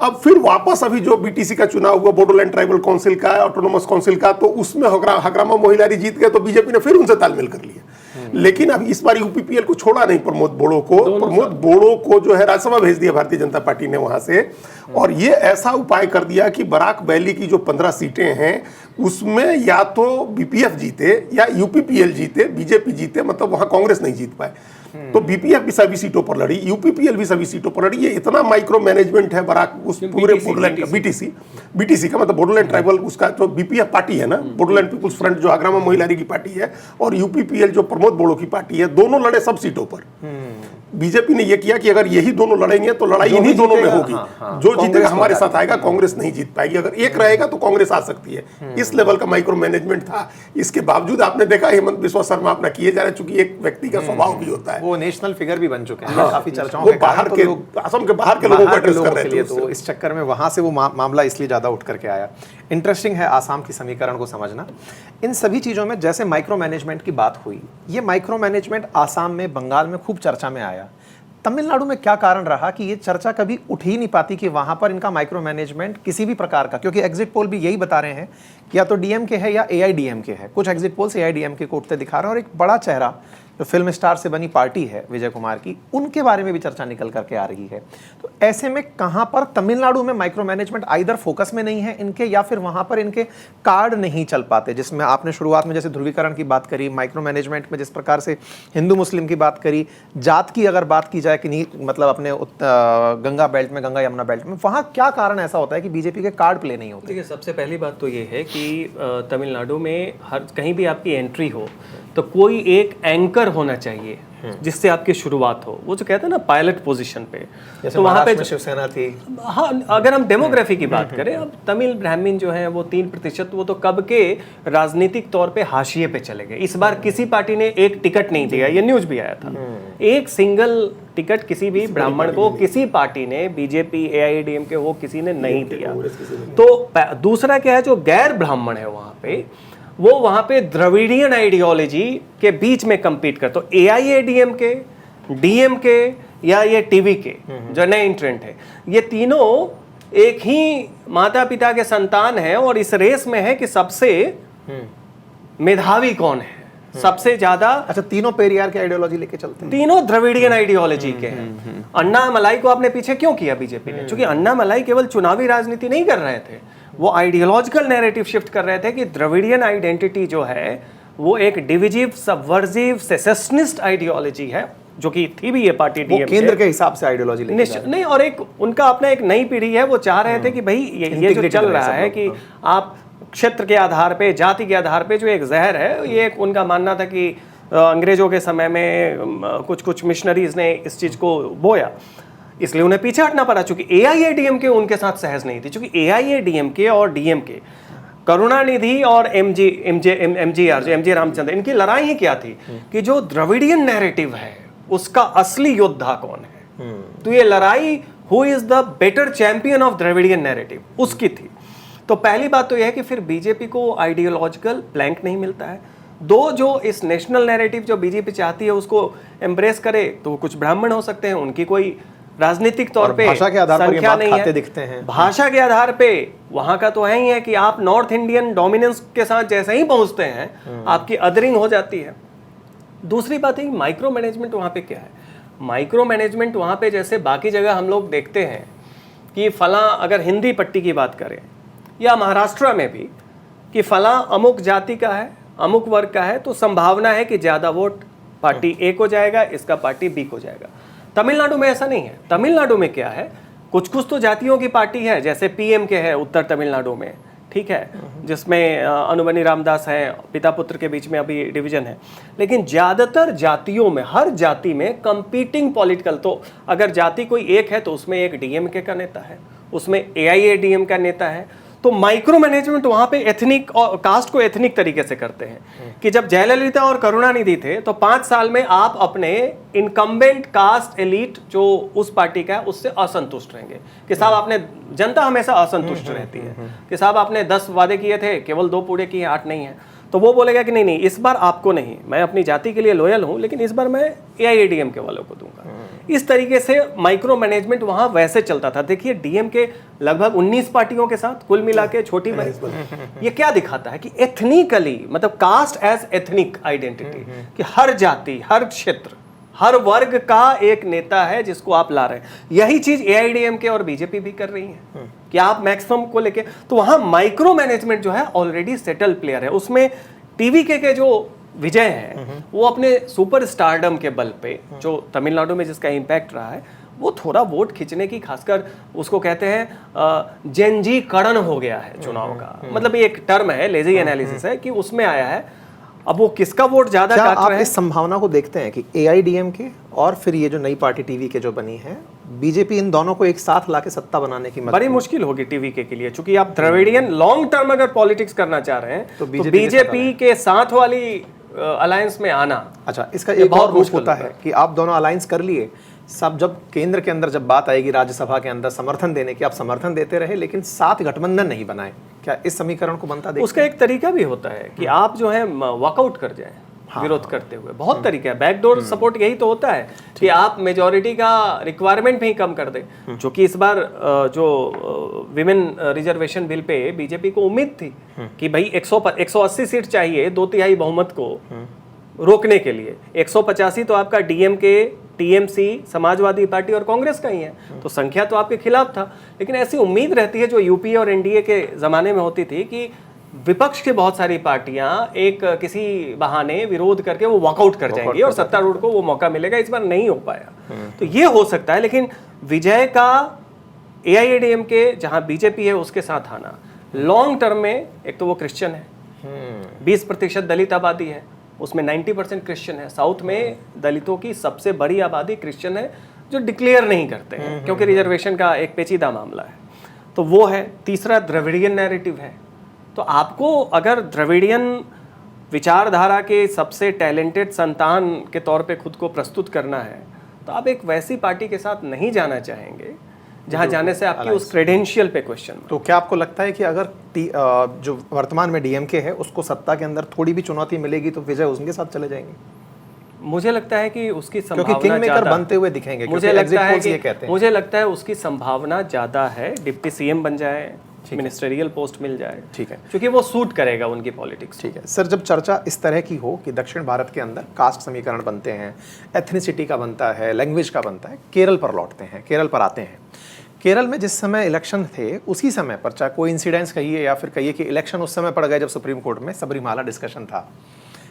अब फिर वापस अभी जो बीटीसी का चुनाव हुआ, बोडोलैंड ट्राइबल काउंसिल का, ऑटोनोमस काउंसिल का, तो उसमें हगरामा मोहिलारी जीत गए, तो बीजेपी ने फिर उनसे तालमेल कर लिया। लेकिन अब इस बार यूपीपीएल को छोड़ा नहीं प्रमोद बोड़ो को। प्रमोद बोड़ो को जो है राज्यसभा भेज दिया भारतीय जनता पार्टी ने वहां से, और ये ऐसा उपाय कर दिया कि बराक वैली की जो 15 सीटें हैं उसमें या तो बीपीएफ जीते या यूपीपीएल जीते, बीजेपी जीते, मतलब वहां कांग्रेस नहीं जीत पाए। तो बीपीएफ भी सभी सीटों पर लड़ी, यूपीपीएल भी सभी सीटों पर लड़ी। ये इतना माइक्रो मैनेजमेंट है बराक उस पूरे बोडोलैंड का, बीटीसी का मतलब बोडोलैंड ट्राइबल, उसका जो बीपीएफ पार्टी है ना, बोडोलैंड पीपुल्स फ्रंट जो हगरामा मोहिलारी की पार्टी है, और यूपीपीएल जो प्रमोद बोड़ो की पार्टी है, दोनों लड़े सब सीटों पर। बीजेपी ने यह किया कि अगर यही दोनों लड़ेंगे तो लड़ाई इन्हीं दोनों में होगी। जो जीतेगा हमारे साथ आएगा, कांग्रेस नहीं जीत पाएगी। अगर एक रहेगा तो कांग्रेस आ सकती है। इस लेवल का माइक्रो मैनेजमेंट था। इसके बावजूद आपने देखा हेमंत बिस्वा शर्मा अपना किए जा रहे, चूंकि एक व्यक्ति का स्वभाव भी होता है, वो नेशनल फिगर भी बन चुके हैं। काफी चर्चाओं वो बाहर के, असम के बाहर के लोगों को एड्रेस कर रहे थे, तो इस चक्कर में वहां से वो मामला इसलिए ज्यादा उठ करके आया। इंटरेस्टिंग है आसाम की समीकरण को समझना। इन सभी चीजों में जैसे माइक्रो मैनेजमेंट की बात हुई, ये माइक्रो मैनेजमेंट आसाम में, बंगाल में खूब चर्चा में आया। तमिलनाडु में क्या कारण रहा कि ये चर्चा कभी उठ ही नहीं पाती कि वहां पर इनका माइक्रो मैनेजमेंट किसी भी प्रकार का, क्योंकि एग्जिट पोल भी यही बता रहे हैं कि या तो डीएमके है या एआईडीएमके है। कुछ एग्जिट पोल्स एआईडीएमके को उठते दिखा रहे हैं, और एक बड़ा चेहरा जो फिल्म स्टार से बनी पार्टी है विजय कुमार की, उनके बारे में भी चर्चा निकल करके आ रही है। तो ऐसे में कहां पर तमिलनाडु में माइक्रो मैनेजमेंट आइदर फोकस में नहीं है इनके, या फिर वहां पर इनके कार्ड नहीं चल पाते, जिसमें आपने शुरुआत में जैसे ध्रुवीकरण की बात करी, माइक्रो मैनेजमेंट में जिस प्रकार से हिंदू मुस्लिम की बात करी, जात की अगर बात की जाए कि नहीं, मतलब अपने गंगा बेल्ट में, गंगा यमुना बेल्ट में, वहां क्या कारण ऐसा होता है कि बीजेपी के कार्ड प्ले नहीं होते? देखिए, सबसे पहली बात तो ये है कि तमिलनाडु में हर कहीं भी आपकी एंट्री हो तो कोई एक एंकर होना चाहिए जिससे आपकी शुरुआत हो। वो जो कहते हैं ना पायलट पोजीशन पे, जैसे तो वहाँ पे शिवसेना थी। हाँ, अगर हम डेमोग्राफी की बात करें, अब तमिल ब्राह्मण जो है वो 3%, वो तो कब के राजनीतिक तौर पे हाशिए पे चले गए। इस बार किसी पार्टी ने एक टिकट नहीं दिया, ये न्यूज भी आया था। एक सिंगल टिकट किसी भी ब्राह्मण को किसी पार्टी ने, बीजेपी, एआईएडीएमके हो, किसी ने नहीं दिया। तो दूसरा क्या है, जो गैर ब्राह्मण है वहां पे, वो वहां पे द्रविडियन आइडियोलॉजी के बीच में कंपीट करते। तो एआईएडीएमके, डीएमके या ये टीवीके जो नए इंट्रेंट है, ये तीनों एक ही माता पिता के संतान है और इस रेस में है कि सबसे मेधावी कौन है, सबसे ज्यादा। अच्छा, तीनों पेरियार की आइडियोलॉजी लेके चलते हैं? तीनों द्रविडियन आइडियोलॉजी के हैं। अन्ना मलाई को आपने पीछे क्यों किया बीजेपी ने? क्योंकि अन्ना मलाई केवल चुनावी राजनीति नहीं कर रहे थे, वो आइडियोलॉजिकल नैरेटिव शिफ्ट कर रहे थे कि द्रविडियन आइडेंटिटी जो है वो एक डिविजिव, सबवर्जिव, सेसेशनिस्ट आइडियोलॉजी है, जो कि थी भी ये पार्टी डीएमके, केंद्र के हिसाब से आइडियोलॉजी लेके निश्चित नहीं। और एक उनका अपना एक नई पीढ़ी है, वो चाह रहे थे कि भाई ये जो चल रहा है कि आप क्षेत्र के आधार पे, जाति के आधार पे जो एक जहर है, ये एक उनका मानना था कि अंग्रेजों के समय में कुछ मिशनरीज ने इस चीज को बोया, इसलिए उन्हें पीछे हटना पड़ा। चूंकि एआईएडीएमके उनके साथ सहज नहीं थी, क्योंकि एआईएडीएमके और डीएमके, करुणानिधि और एमजीआर जो एमजी रामचंद्र, इनकी लड़ाई ही क्या थी कि जो द्रविडियन नैरेटिव है उसका असली योद्धा कौन है। तो ये लड़ाई who is the better champion of Dravidian narrative, उसकी थी। तो पहली बात तो यह है कि फिर बीजेपी को आइडियोलॉजिकल प्लैंक नहीं मिलता है। दो, जो इस नेशनल नैरेटिव जो बीजेपी चाहती है उसको एम्ब्रेस करे, तो वो कुछ ब्राह्मण हो सकते हैं, उनकी कोई राजनीतिक तौर पे भाषा के आधार पर संख्या नहीं है, दिखते हैं। भाषा के आधार पे वहां का तो है ही है कि आप नॉर्थ इंडियन डोमिनेंस के साथ जैसे ही पहुंचते हैं आपकी अदरिंग हो जाती है। दूसरी बात है माइक्रो मैनेजमेंट वहां पे क्या है। माइक्रो मैनेजमेंट वहां पे जैसे बाकी जगह हम लोग देखते हैं कि फला, अगर हिंदी पट्टी की बात करें या महाराष्ट्र में भी, कि फला अमुक जाति का है, अमुक वर्ग का है, तो संभावना है कि ज्यादा वोट पार्टी ए को जाएगा, इसका पार्टी बी को जाएगा। तमिलनाडु में ऐसा नहीं है। तमिलनाडु में क्या है, कुछ तो जातियों की पार्टी है, जैसे पीएम के है उत्तर तमिलनाडु में, ठीक है, जिसमें अनुबनी रामदास है, पिता पुत्र के बीच में अभी डिवीजन है। लेकिन ज्यादातर जातियों में, हर जाति में कंपीटिंग पॉलिटिकल, तो अगर जाति कोई एक है तो उसमें एक डीएमके का नेता है, उसमें एआईएडीएम का नेता है। तो माइक्रो मैनेजमेंट वहां पे एथनिक और कास्ट को एथनिक तरीके से करते हैं कि जब जयललिता और करुणानिधि थे तो 5 साल में आप अपने इनकम्बेंट कास्ट एलीट जो उस पार्टी का है उससे असंतुष्ट रहेंगे कि साहब आपने, जनता हमेशा असंतुष्ट रहती है कि साहब आपने 10 वादे किए थे, केवल 2 पूरे किए, 8 नहीं है। तो वो बोलेगा कि नहीं इस बार आपको नहीं, मैं अपनी जाति के लिए लॉयल हूं, लेकिन इस बार मैं एआईएडीएम के वालों को दूंगा। इस तरीके से माइक्रो मैनेजमेंट वहां वैसे चलता था। देखिए डीएम के लगभग 19 पार्टियों के साथ कुल मिला के छोटी ये क्या दिखाता है कि एथनिकली, मतलब कास्ट एज एथनिक आइडेंटिटी, कि हर जाति, हर क्षेत्र, हर वर्ग का एक नेता है जिसको आप ला रहे हैं। यही चीज एआईएडीएमके और बीजेपी भी कर रही है कि आप मैक्सिमम को लेके, तो वहां माइक्रो मैनेजमेंट जो है ऑलरेडी सेटल प्लेयर है। उसमें टीवीके के जो विजय है वो अपने सुपर स्टारडम के बल पे, जो तमिलनाडु में जिसका इंपैक्ट रहा है, वो थोड़ा वोट खींचने की, खासकर उसको कहते हैं जेनजीकरण हो गया है चुनाव का। मतलब ये एक टर्म है, लेजी एनालिसिस है, कि उसमें आया है। अब वो किसका वोट ज्यादा काट रहा है, इस संभावना को देखते हैं कि एआईडीएमके और फिर ये जो नई पार्टी टीवी के जो बनी है, बीजेपी, इन दोनों को एक साथ लाके सत्ता बनाने की बड़ी मुश्किल होगी टीवीके के लिए, क्योंकि आप द्रविडियन लॉन्ग टर्म अगर पॉलिटिक्स करना चाह रहे हैं तो बीजेपी के साथ वाली अलायंस में आना। अच्छा, इसका एक और रूप होता है कि आप दोनों अलायंस कर लिए, सब जब केंद्र के अंदर जब बात आएगी राज्यसभा के अंदर समर्थन देने की, आप समर्थन देते रहे लेकिन साथ गठबंधन नहीं बनाए, क्या इस समीकरण को बनता देखते? उसका एक तरीका भी होता है कि आप जो है वॉकआउट कर जाए विरोध करते हुए। बहुत तरीका है, बैकडोर सपोर्ट यही तो होता है कि आप मेजॉरिटी का रिक्वायरमेंट भी कम कर दे। जो कि इस बार जो women reservation bill pay BJP को उम्मीद थी कि भाई 180 सीट चाहिए 2/3 बहुमत को, रोकने के लिए। 185 तो आपका डीएमके, टीएमसी, समाजवादी पार्टी और कांग्रेस का ही है, तो संख्या तो आपके खिलाफ था। लेकिन ऐसी उम्मीद रहती है जो यूपीए और एनडीए के ज़माने में होती थी कि विपक्ष के बहुत सारी पार्टियां एक किसी बहाने विरोध करके वो वॉकआउट कर जाएंगी और सत्तारूढ़ को वो मौका मिलेगा। इस बार नहीं हो पाया, तो ये हो सकता है। लेकिन विजय का एआईएडीएमके जहां बीजेपी है उसके साथ आना लॉन्ग टर्म में, एक तो वो क्रिश्चियन है, 20% दलित आबादी है, उसमें 90% क्रिश्चियन है। साउथ में दलितों की सबसे बड़ी आबादी क्रिश्चियन है जो डिक्लेयर नहीं करते हैं क्योंकि रिजर्वेशन का एक पेचीदा मामला है, तो वो है। तीसरा द्रविडियन नैरेटिव है। तो आपको अगर द्रविडियन विचारधारा के सबसे टैलेंटेड संतान के तौर पे खुद को प्रस्तुत करना है तो आप एक वैसी पार्टी के साथ नहीं जाना चाहेंगे जहां जाने से आपकी उस क्रेडेंशियल पे क्वेश्चन। तो क्या आपको लगता है कि अगर जो वर्तमान में डीएमके है उसको सत्ता के अंदर थोड़ी भी चुनौती मिलेगी तो विजय उनके साथ चले जाएंगे? मुझे लगता है कि उसकी संभावना क्योंकि किंग मेकर बनते हुए दिखेंगे, मुझे लगता है उसकी संभावना ज्यादा है। डिप्टी सीएम बन जाए, मिनिस्टरियल पोस्ट मिल जाए, ठीक है, क्योंकि वो सूट करेगा उनकी पॉलिटिक्स। ठीक है सर, जब चर्चा इस तरह की हो कि दक्षिण भारत के अंदर कास्ट समीकरण बनते हैं, एथनिसिटी का बनता है, लैंग्वेज का बनता है, केरल पर लौटते हैं, केरल पर आते हैं। केरल में जिस समय इलेक्शन थे उसी समय पर, चाहे कोई इंसिडेंस कहिए या फिर कहिए कि इलेक्शन उस समय पड़ गए जब सुप्रीम कोर्ट में सबरीमाला डिस्कशन था।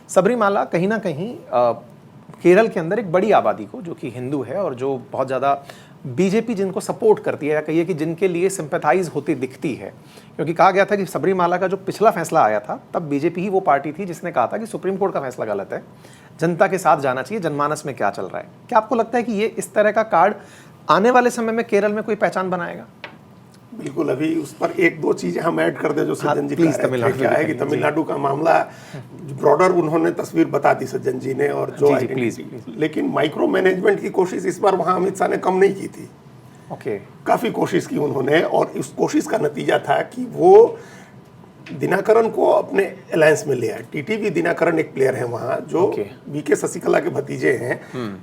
सबरीमाला कहीं ना कहीं केरल के अंदर एक बड़ी आबादी को, जो कि हिंदू है और जो बहुत ज़्यादा बीजेपी जिनको सपोर्ट करती है या कहिए कि जिनके लिए सिंपैथाइज होती दिखती है, क्योंकि कहा गया था कि सबरीमाला का जो पिछला फैसला आया था तब बीजेपी ही वो पार्टी थी जिसने कहा था कि सुप्रीम कोर्ट का फैसला गलत है, जनता के साथ जाना चाहिए, जनमानस में क्या चल रहा है। क्या आपको लगता है कि ये इस तरह का कार्ड आने वाले समय में केरल में कोई पहचान बनाएगा? बिल्कुल, अभी उस पर एक दो चीजें हम ऐड कर दें जो सज्जन जी क्या है कि तमिलनाडु का मामला ब्रॉडर उन्होंने तस्वीर बता दी सज्जन जी ने, और जो लेकिन माइक्रो मैनेजमेंट की कोशिश इस बार वहां अमित शाह ने कम नहीं की थी। ओके, काफी कोशिश की उन्होंने, और इस कोशिश का नतीजा था कि वो दिनाकरन को अपने अलायंस में ले आए। टीटीवी दिनाकरन एक प्लेयर है वहां जो वीके शशिकला के भतीजे हैं।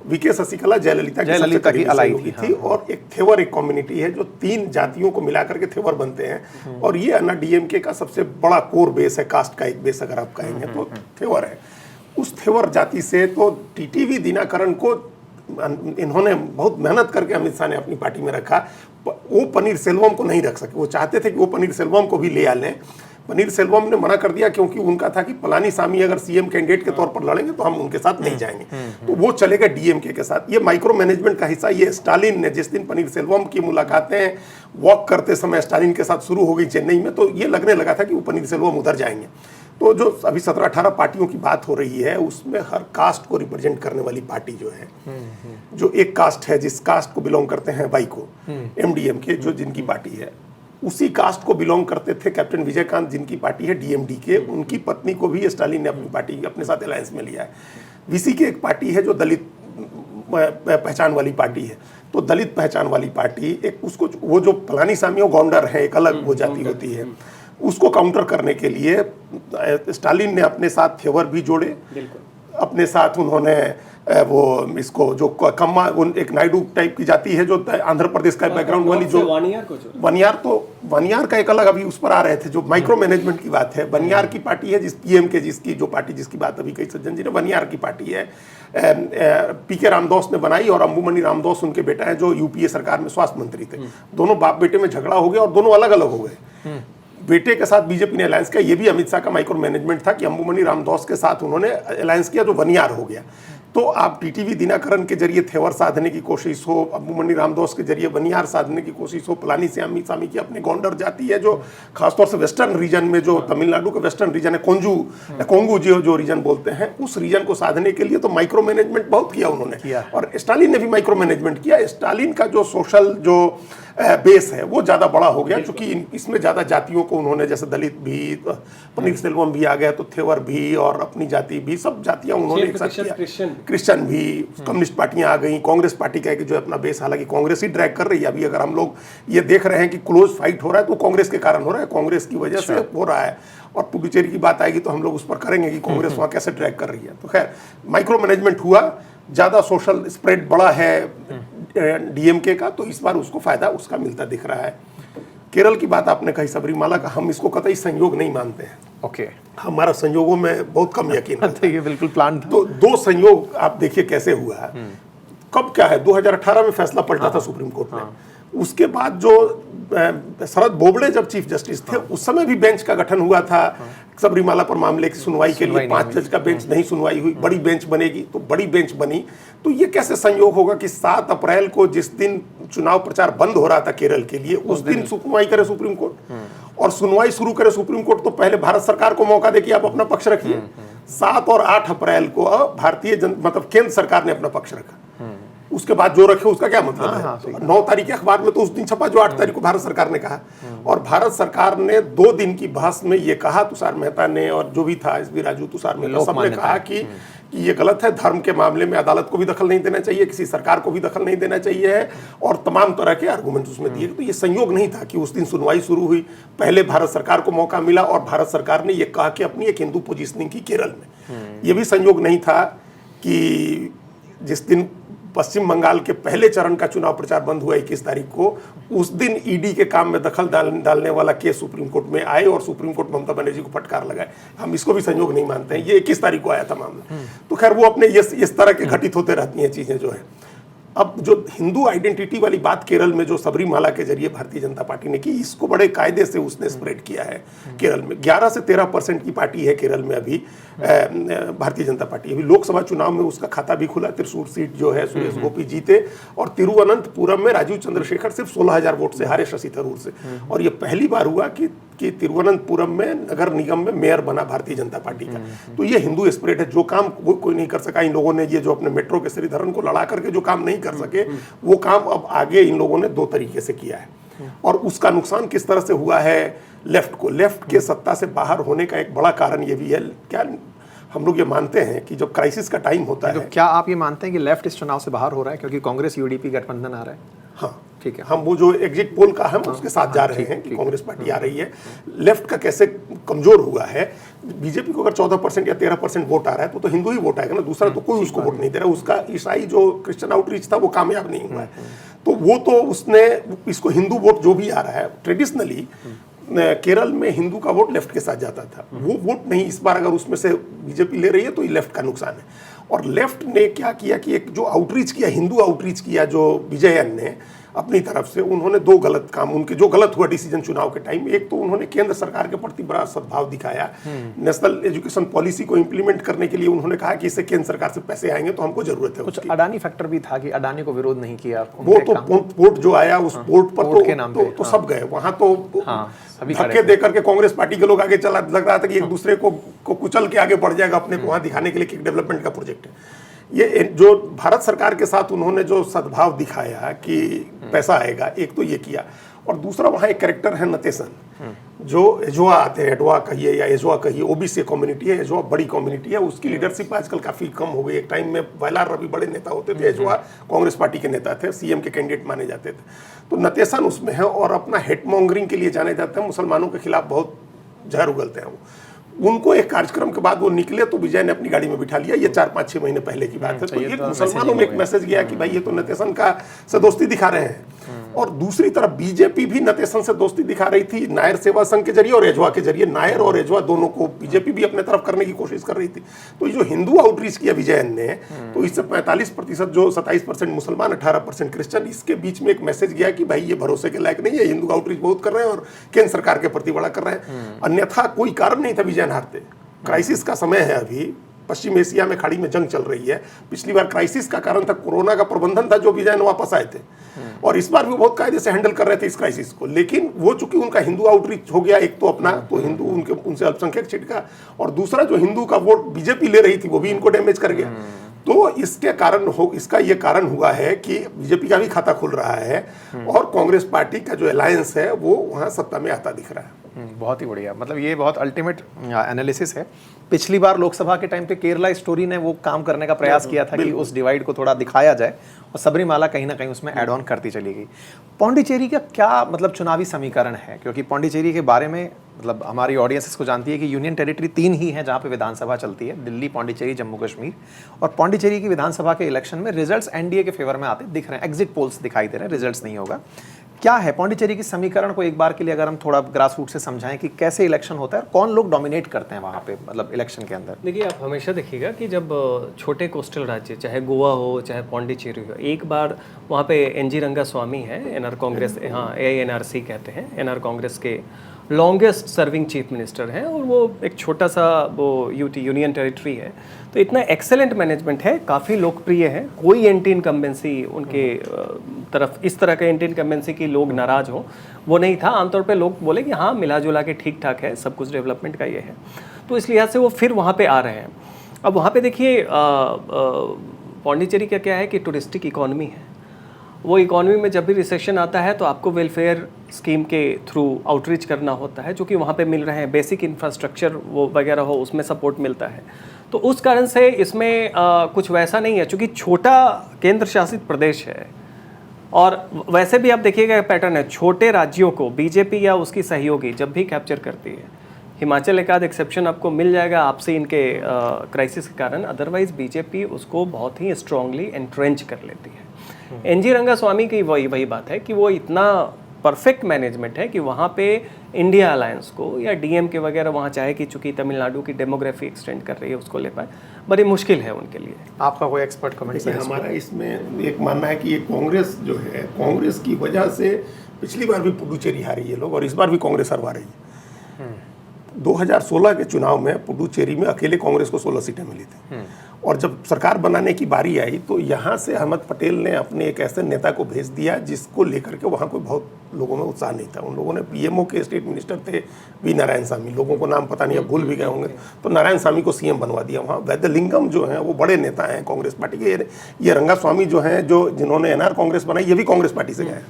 वीके शशिकला जयललिता की अलाई थी, और एक थेवर एक कम्युनिटी है जो 3 जातियों को मिलाकर के थेवर बनते हैं, और ये अन्ना डीएमके का सबसे बड़ा कोर बेस है, कास्ट का एक बेस अगर आप कहेंगे तो थेवर है। उस थेवर जाति से तो टीटीवी दिनाकरन को इन्होंने बहुत मेहनत करके अमित शाह ने अपनी पार्टी में रखा। वो पनीर सेल्वम को नहीं रख सके, वो चाहते थे कि वो पनीर सेल्वम को भी ले आ लें। पनीर सेल्वम ने मना कर दिया क्योंकि उनका था कि पलानीसामी अगर सीएम कैंडिडेट के तौर पर लड़ेंगे तो हम उनके साथ नहीं जाएंगे, तो वो चलेगा डीएमके के साथ। ये माइक्रो मैनेजमेंट का हिस्सा ये स्टालिन ने, जिस दिन पनीर सेल्वम की मुलाकातें वॉक करते समय स्टालिन के साथ शुरू हो गई चेन्नई में, तो ये लगने लगा था कि वो पनीर सेल्वम उधर जाएंगे। तो जो अभी 17-18 पार्टियों की बात हो रही है उसमें हर कास्ट को रिप्रेजेंट करने वाली पार्टी जो है, जो एक कास्ट है जिस कास्ट को बिलोंग करते हैं वाईको, एमडीएमके जो जिनकी पार्टी है, उसी कास्ट को बिलोंग करते थे कैप्टन विजयकांत जिनकी पार्टी है डीएमडीके। उनकी पत्नी को भी स्टालिन ने अपनी पार्टी अपने साथ अलायंस में लिया है। वीसी की एक पार्टी है जो दलित पहचान वाली पार्टी है, तो दलित पहचान वाली पार्टी एक उसको, वो जो पलानीसामी गौंडर है एक अलग वो जाति होती है, उसको काउंटर करने के लिए स्टालिन ने अपने साथ थेवर भी जोड़े। अपने साथ उन्होंने वो इसको जो कम्मा एक नायडू टाइप की जाति है जो आंध्र प्रदेश का बैकग्राउंड वाली, जो बनियार का एक अलग, अभी उस पर आ रहे थे जो माइक्रो मैनेजमेंट की बात है। बनियार की पार्टी है जिस पीएम के जिसकी जो पार्टी जिसकी बात अभी कही सज्जन जी ने, बनियार की पार्टी है। पीके रामदास ने बनाई, और अंबुमणि रामदास उनके बेटा है जो यूपीए सरकार में स्वास्थ्य मंत्री थे। दोनों बाप बेटे में झगड़ा हो गया और दोनों अलग अलग हो गए। बेटे के साथ बीजेपी ने अलायंस किया, ये भी अमित शाह का माइक्रो मैनेजमेंट था कि अंबुमणि रामदास के साथ उन्होंने अलायंस किया जो बनियार हो गया। तो आप टीटीवी दिनाकरन के जरिए थेवर साधने की कोशिश हो, अंबुमणि रामदास के जरिए बनियार साधने की कोशिश हो, पलानीसामी की अपने गौंडर जाति है जो खासतौर से वेस्टर्न रीजन में, जो तमिलनाडु का वेस्टर्न रीजन है, कोंगू जो रीजन बोलते हैं, उस रीजन को साधने के लिए तो माइक्रो मैनेजमेंट बहुत किया उन्होंने, और स्टालिन ने भी माइक्रो मैनेजमेंट किया। स्टालिन का जो सोशल जो बेस है वो ज़्यादा बड़ा हो गया, क्योंकि इसमें ज़्यादा जातियों को उन्होंने, जैसे दलित भी, पनीर सेल्वम भी आ गया तो थेवर भी और अपनी जाति भी, सब जातियां उन्होंने एक साथ किया। क्रिश्चियन भी, कम्युनिस्ट पार्टियां आ गई, कांग्रेस पार्टी कह के जो अपना बेस, हालांकि कांग्रेस ही ड्रैग कर रही है अभी। अगर हम लोग ये देख रहे हैं कि क्लोज फाइट हो रहा है तो कांग्रेस के कारण हो रहा है, कांग्रेस की वजह से हो रहा है। और पुडुचेरी की बात आएगी तो हम लोग उस पर करेंगे कि कांग्रेस वहाँ कैसे ड्रैग कर रही है। तो खैर माइक्रो मैनेजमेंट हुआ, ज़्यादा सोशल स्प्रेड बड़ा है डीएमके का, तो इस बार उसको फायदा उसका मिलता दिख रहा है। केरल की बात आपने कही, सबरीमाला का, हम इसको कतई संयोग नहीं मानते हैं। ओके, हमारा संयोगों में बहुत कम यकीन है। तो ये बिल्कुल प्लान था। तो दो संयोग आप देखिए कैसे हुआ है। कब क्या है, 2018 में फैसला पलटा था सुप्रीम कोर्ट में। उसके बाद जो शरद बोबड़े जब चीफ जस्टिस थे, उस समय भी बेंच का गठन हुआ था सबरीमाला पर मामले की सुनवाई के लिए। 5 जज का बेंच, नहीं सुनवाई हुई, बड़ी बेंच बनेगी, तो बड़ी बेंच बनी। तो ये कैसे संयोग होगा कि 7 अप्रैल को जिस दिन चुनाव प्रचार बंद हो रहा था केरल के लिए, उस दिन सुनवाई करे सुप्रीम कोर्ट, और सुनवाई शुरू करे सुप्रीम कोर्ट तो पहले भारत सरकार को मौका दे कि आप अपना पक्ष रखिए। 7 और 8 अप्रैल को मतलब केंद्र सरकार ने अपना पक्ष रखा। उसके बाद जो रखे उसका क्या मतलब है। 9 तारीख के अखबार में तो उस दिन छपा जो 8 तारीख को भारत सरकार ने कहा। और भारत सरकार ने 2 दिन की बहस में ये कहा, तुषार मेहता ने और जो भी था, एसबी राजू, तुषार मेहता, सबने कहा कि ये गलत है, धर्म के मामले में अदालत को भी दखल नहीं देना चाहिए, किसी सरकार को भी दखल नहीं देना चाहिए है, और तमाम तरह के आर्गुमेंट उसमें दिए। तो ये संयोग नहीं था कि उस दिन सुनवाई शुरू हुई, पहले भारत सरकार को मौका मिला और भारत सरकार ने ये कहा कि अपनी एक हिंदू पोजीशनिंग की केरल में। ये भी संयोग नहीं था कि जिस दिन पश्चिम बंगाल के पहले चरण का चुनाव प्रचार बंद हुआ 21 तारीख को, उस दिन ईडी के काम में दखल डालने वाला केस सुप्रीम कोर्ट में आए और सुप्रीम कोर्ट ममता बनर्जी को फटकार लगाए। हम इसको भी संयोग नहीं मानते हैं। ये 21 तारीख को आया था मामला। तो खैर वो अपने इस तरह के घटित होते रहती हैं चीजें जो है। अब जो हिंदू आइडेंटिटी वाली बात केरल में जो सबरीमाला के जरिए भारतीय जनता पार्टी ने की, इसको बड़े कायदे से उसने स्प्रेड किया है केरल में। 11 से 13% की पार्टी है केरल में अभी भारतीय जनता पार्टी। अभी लोकसभा चुनाव में उसका खाता भी खुला। त्रिशूर सीट जो है सुरेश गोपी जीते, और तिरुवनंतपुरम में राजीव चंद्रशेखर सिर्फ 16,000 वोट से हारे शशि थरूर से। और ये पहली बार हुआ कि तिरुवनंतपुरम में नगर निगम में मेयर बना भारतीय जनता पार्टी का। तो ये हिंदू स्पिरिट है। जो काम वो कोई नहीं कर सका, इन लोगों ने ये जो अपने मेट्रो के श्रीधरन को लड़ा करके जो काम नहीं कर सके, वो काम अब आगे इन लोगों ने 2 तरीके से किया है। और उसका नुकसान किस तरह से हुआ है लेफ्ट को, लेफ्ट के सत्ता से बाहर होने का एक बड़ा कारण ये भी है। क्या हम लोग ये मानते हैं कि जब क्राइसिस का टाइम होता है, तो क्या आप ये मानते हैं कि लेफ्ट इस चुनाव से बाहर हो रहा है क्योंकि कांग्रेस यूडीपी गठबंधन आ रहा है? हाँ ठीक है, हम वो जो एग्जिट पोल का हम उसके साथ जा रहे हैं कि कांग्रेस पार्टी आ रही है। लेफ्ट का कैसे कमजोर हुआ है, बीजेपी को अगर 14% या 13% वोट आ रहा है तो हिंदू ही वोट आएगा ना, दूसरा तो कोई उसको वोट नहीं दे रहा। उसका ईसाई जो क्रिश्चियन आउटरीच था वो कामयाब नहीं हुआ है। तो वो तो उसने इसको हिंदू वोट जो भी आ रहा है, ट्रेडिशनली केरल में हिंदू का वोट लेफ्ट के साथ जाता था, वो वोट नहीं इस बार अगर उसमें से बीजेपी ले रही है तो ये लेफ्ट का नुकसान है। और लेफ्ट ने क्या किया कि एक जो आउटरीच किया, हिंदू आउटरीच किया जो विजयन ने अपनी तरफ से, उन्होंने 2 गलत काम, उनके जो गलत हुआ डिसीजन चुनाव के टाइम। एक तो उन्होंने केंद्र सरकार के प्रति बड़ा सद्भाव दिखाया। नेशनल एजुकेशन पॉलिसी को इंप्लीमेंट करने के लिए उन्होंने कहा कि इससे केंद्र सरकार से पैसे आएंगे तो हमको जरूरत है। कुछ अडानी फैक्टर भी था कि अडानी को विरोध नहीं किया। वो तो पोर्ट जो आया उस पोर्ट पर तो सब गए वहां, तो धक्के देकर के कांग्रेस पार्टी के लोग आगे चला, लग रहा था कि एक दूसरे को कुचल के आगे बढ़ जाएगा अपने को वहां दिखाने के लिए कि डेवलपमेंट का प्रोजेक्ट है। ये जो भारत सरकार के साथ उन्होंने जो सद्भाव दिखाया कि पैसा आएगा, एक तो ये किया। और दूसरा वहाँ एक कैरेक्टर है नतेसन, जो एजवा आते हैं, एडवा कहिए या एजवा कहिए, ओबीसी कम्युनिटी है, एजवा बड़ी कम्युनिटी है। उसकी लीडरशिप आजकल काफ़ी कम हो गई। एक टाइम में वायलार रवि बड़े नेता होते थे, एजवा कांग्रेस पार्टी के नेता थे, सीएम के कैंडिडेट माने जाते थे। तो नतेसन उसमें है और अपना हेटमॉन्गरिंग के लिए जाने जाते हैं, मुसलमानों के खिलाफ बहुत जहर उगलते हैं वो। उनको एक कार्यक्रम के बाद वो निकले तो विजय ने अपनी गाड़ी में बिठा लिया। ये 4-5-6 महीने पहले की बात है। तो एक मुसलमानों में एक मैसेज गया कि भाई ये तो नतेसन का से दोस्ती दिखा रहे हैं। और दूसरी तरफ बीजेपी भी नतेसन से दोस्ती दिखा रही थी नायर सेवा संघ के जरिए और एजवा के जरिए। नायर और एजवा दोनों को बीजेपी भी अपने तरफ करने की कोशिश कर रही थी। तो ये जो हिंदू आउटरीच किया विजयन ने, तो इससे 45% जो 27% मुसलमान, 18% क्रिश्चियन, इसके बीच में एक मैसेज गया कि भाई ये भरोसे के लायक नहीं है, हिंदू आउटरीच बहुत कर रहे हैं और केंद्र सरकार के प्रति बड़ा कर रहे हैं। अन्यथा कोई कारण नहीं था विजयन हारते। क्राइसिस का समय है अभी, पश्चिम एशिया में खाड़ी में जंग चल रही है। पिछली बार क्राइसिस का कारण था कोरोना का प्रबंधन था जो विजयन वापस आए थे, और इस बार भी बहुत कायदे से हैंडल कर रहे थे इस क्राइसिस को। लेकिन वो चूंकि उनका हिंदू आउटरीच हो गया, एक तो अपना तो हिंदू उनसे अल्पसंख्यक छिटका, और दूसरा जो हिंदू का वोट बीजेपी ले रही थी वो भी इनको डैमेज कर गया। तो इसके कारण इसका ये कारण हुआ है कि बीजेपी का भी खाता खुल रहा है और कांग्रेस पार्टी का जो अलायंस है वो वहाँ सत्ता में आता दिख रहा है। बहुत ही बढ़िया, मतलब ये बहुत अल्टीमेट एनालिसिस है। पिछली बार लोकसभा के टाइम पे केरला स्टोरी ने वो काम करने का प्रयास किया था कि उस डिवाइड को थोड़ा दिखाया जाए, और सबरीमाला कहीं ना कहीं उसमें ऐड ऑन करती चली गई। पौंडीचेरी का क्या मतलब चुनावी समीकरण है, क्योंकि पौंडीचेरी के बारे में मतलब हमारी ऑडियंस इसको जानती है कि यूनियन टेरिटरी 3 ही है जहाँ पे विधानसभा चलती है, दिल्ली, पौंडीचेरी, जम्मू कश्मीर। और पौंडीचेरी की विधानसभा के इलेक्शन में रिजल्ट्स एनडीए के फेवर में आते दिख रहे हैं, एग्जिट पोल्स दिखाई दे रहे हैं, रिजल्ट्स नहीं होगा। क्या है पौंडीचेरी की समीकरण को एक बार के लिए अगर हम थोड़ा ग्रास रूट से समझाएं कि कैसे इलेक्शन होता है और कौन लोग डोमिनेट करते हैं वहाँ पे, मतलब इलेक्शन के अंदर? देखिए, आप हमेशा देखिएगा कि जब छोटे कोस्टल राज्य, चाहे गोवा हो चाहे पौंडीचेरी हो, एक बार वहाँ पे एनजी रंगास्वामी है, एनआर कांग्रेस, हाँ ANRC कहते हैं, एनआर कांग्रेस के लॉन्गेस्ट सर्विंग चीफ मिनिस्टर हैं, और वो एक छोटा सा वो यूनियन टेरिटरी है, तो इतना एक्सेलेंट मैनेजमेंट है, काफ़ी लोकप्रिय है, कोई एंटी इनकम्बेंसी उनके तरफ, इस तरह के एंटी इनकम्बेंसी की लोग नाराज हो वो नहीं था। आमतौर पे लोग बोले कि हाँ मिला जुला के ठीक ठाक है, सब कुछ डेवलपमेंट का ये है, तो इस लिहाज से वो फिर वहाँ पे आ रहे हैं। अब वहाँ पे देखिए पौंडीचेरी का क्या है कि टूरिस्टिक इकॉनमी है, वो इकॉनमी में जब भी रिसेशन आता है तो आपको वेलफेयर स्कीम के थ्रू आउटरीच करना होता है, जो कि वहाँ पे मिल रहे हैं, बेसिक इंफ्रास्ट्रक्चर वो वगैरह हो उसमें सपोर्ट मिलता है, तो उस कारण से इसमें कुछ वैसा नहीं है, चूँकि छोटा केंद्र शासित प्रदेश है। और वैसे भी आप देखिएगा पैटर्न है, छोटे राज्यों को बीजेपी या उसकी सहयोगी जब भी कैप्चर करती है, हिमाचल एक आध एक्सेप्शन आपको मिल जाएगा आपसे इनके क्राइसिस के कारण, अदरवाइज बीजेपी उसको बहुत ही स्ट्रांगली एंट्रेंच कर लेती है। एनजी रंगास्वामी की वही बात है कि वो इतना परफेक्ट मैनेजमेंट है कि वहाँ पे इंडिया अलायंस को या डीएमके वगैरह वहाँ चाहे कि चूंकि तमिलनाडु की डेमोग्राफी एक्सटेंड कर रही है उसको ले पाए, बड़ी मुश्किल है उनके लिए। आपका कोई एक्सपर्ट कमेंट? हमारा इसमें एक मानना है कि ये कांग्रेस जो है, कांग्रेस की वजह से पिछली बार भी पुडुचेरी हारी है लोग, और इस बार भी कांग्रेस हरवा रही है। 2016 के चुनाव में पुडुचेरी में अकेले कांग्रेस को 16 सीटें मिली थी, और जब सरकार बनाने की बारी आई तो यहाँ से अहमद पटेल ने अपने एक ऐसे नेता को भेज दिया जिसको लेकर के वहाँ कोई बहुत लोगों में उत्साह नहीं था। उन लोगों ने पीएमओ के स्टेट मिनिस्टर थे वी नारायण सामी, लोगों को नाम पता नहीं, अब भूल भी गए होंगे, तो नारायण सामी को सीएम बनवा दिया। वहाँ वैद्यलिंगम जो हैं वो बड़े नेता हैं कांग्रेस पार्टी के। ये रंगास्वामी जो हैं, जो जिन्होंने एनआर कांग्रेस बनाई, ये भी कांग्रेस पार्टी से गए।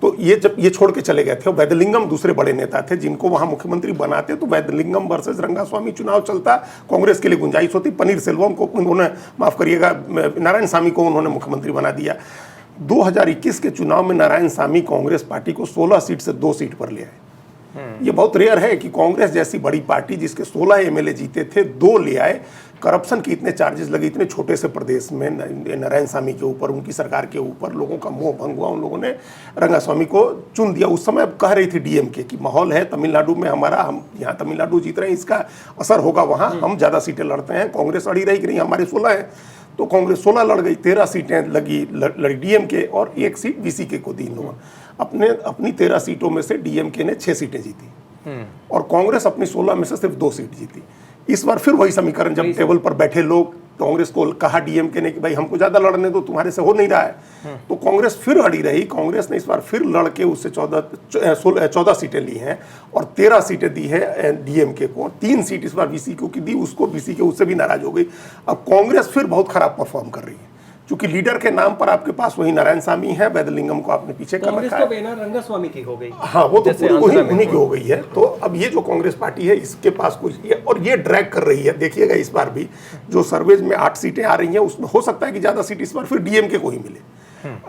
तो ये जब ये छोड़ के चले गए थे, वैद्यलिंगम दूसरे बड़े नेता थे जिनको वहाँ मुख्यमंत्री बनाते, तो वैद्यलिंगम वर्सेस रंगास्वामी चुनाव चलता, कांग्रेस के लिए गुंजाइश होती। पनीर सेल्वम को उन्होंने, माफ करिएगा, नारायण सामी को उन्होंने मुख्यमंत्री बना दिया। 2021 के चुनाव में नारायण सामी कांग्रेस पार्टी को 16 सीट से 2 सीट पर ले आए। ये बहुत रेयर है कि कांग्रेस जैसी बड़ी पार्टी जिसके 16 एमएलए जीते थे 2 ले आए। करप्शन के इतने चार्जेस लगे इतने छोटे से प्रदेश में, नारायण सामी के ऊपर, उनकी सरकार के ऊपर, लोगों का मोह भंग हुआ, उन लोगों ने रंगास्वामी को चुन दिया। उस समय कह रही थी डीएमके की माहौल है तमिलनाडु में हमारा, हम यहाँ तमिलनाडु जीत रहे हैं, इसका असर होगा वहाँ, हम ज़्यादा सीटें लड़ते हैं। कांग्रेस अड़ी रही कि नहीं हमारे 16 हैं, तो कांग्रेस 16 लड़ गई, 13 सीटें लड़ी डीएमके, और 1 सीट बीसीके को दी इन लोगों। अपनी 13 सीटों में से डीएमके ने 6 सीटें जीती, और कांग्रेस अपनी 16 में से सिर्फ 2 सीट जीती। इस बार फिर वही समीकरण, जब टेबल पर बैठे लोग, कांग्रेस को कहा डीएमके ने कि भाई हमको ज्यादा लड़ने दो, तुम्हारे से हो नहीं रहा है, तो कांग्रेस फिर अड़ी रही। कांग्रेस ने इस बार फिर लड़के उससे 14 सीटें ली हैं, और 13 सीटें दी है डीएमके को, 3 सीट इस बार बीसीके को दी, उसको बीसीके उससे भी नाराज हो गई। अब कांग्रेस फिर बहुत खराब परफॉर्म कर रही है, क्योंकि लीडर के नाम पर आपके पास वही नारायण सामी है, वैद्यलिंगम को आपने पीछे कर रखा है। कांग्रेस तो रंगास्वामी की हो गई, हाँ वो तो उन्हीं की हो गई है। तो अब ये जो कांग्रेस पार्टी है इसके पास कुछ, और ये ड्रैग कर रही है। देखिएगा इस बार भी जो सर्वेज में 8 सीटें आ रही हैं, उसमें हो सकता है कि ज्यादा सीट इस बार फिर डीएमके को ही मिले।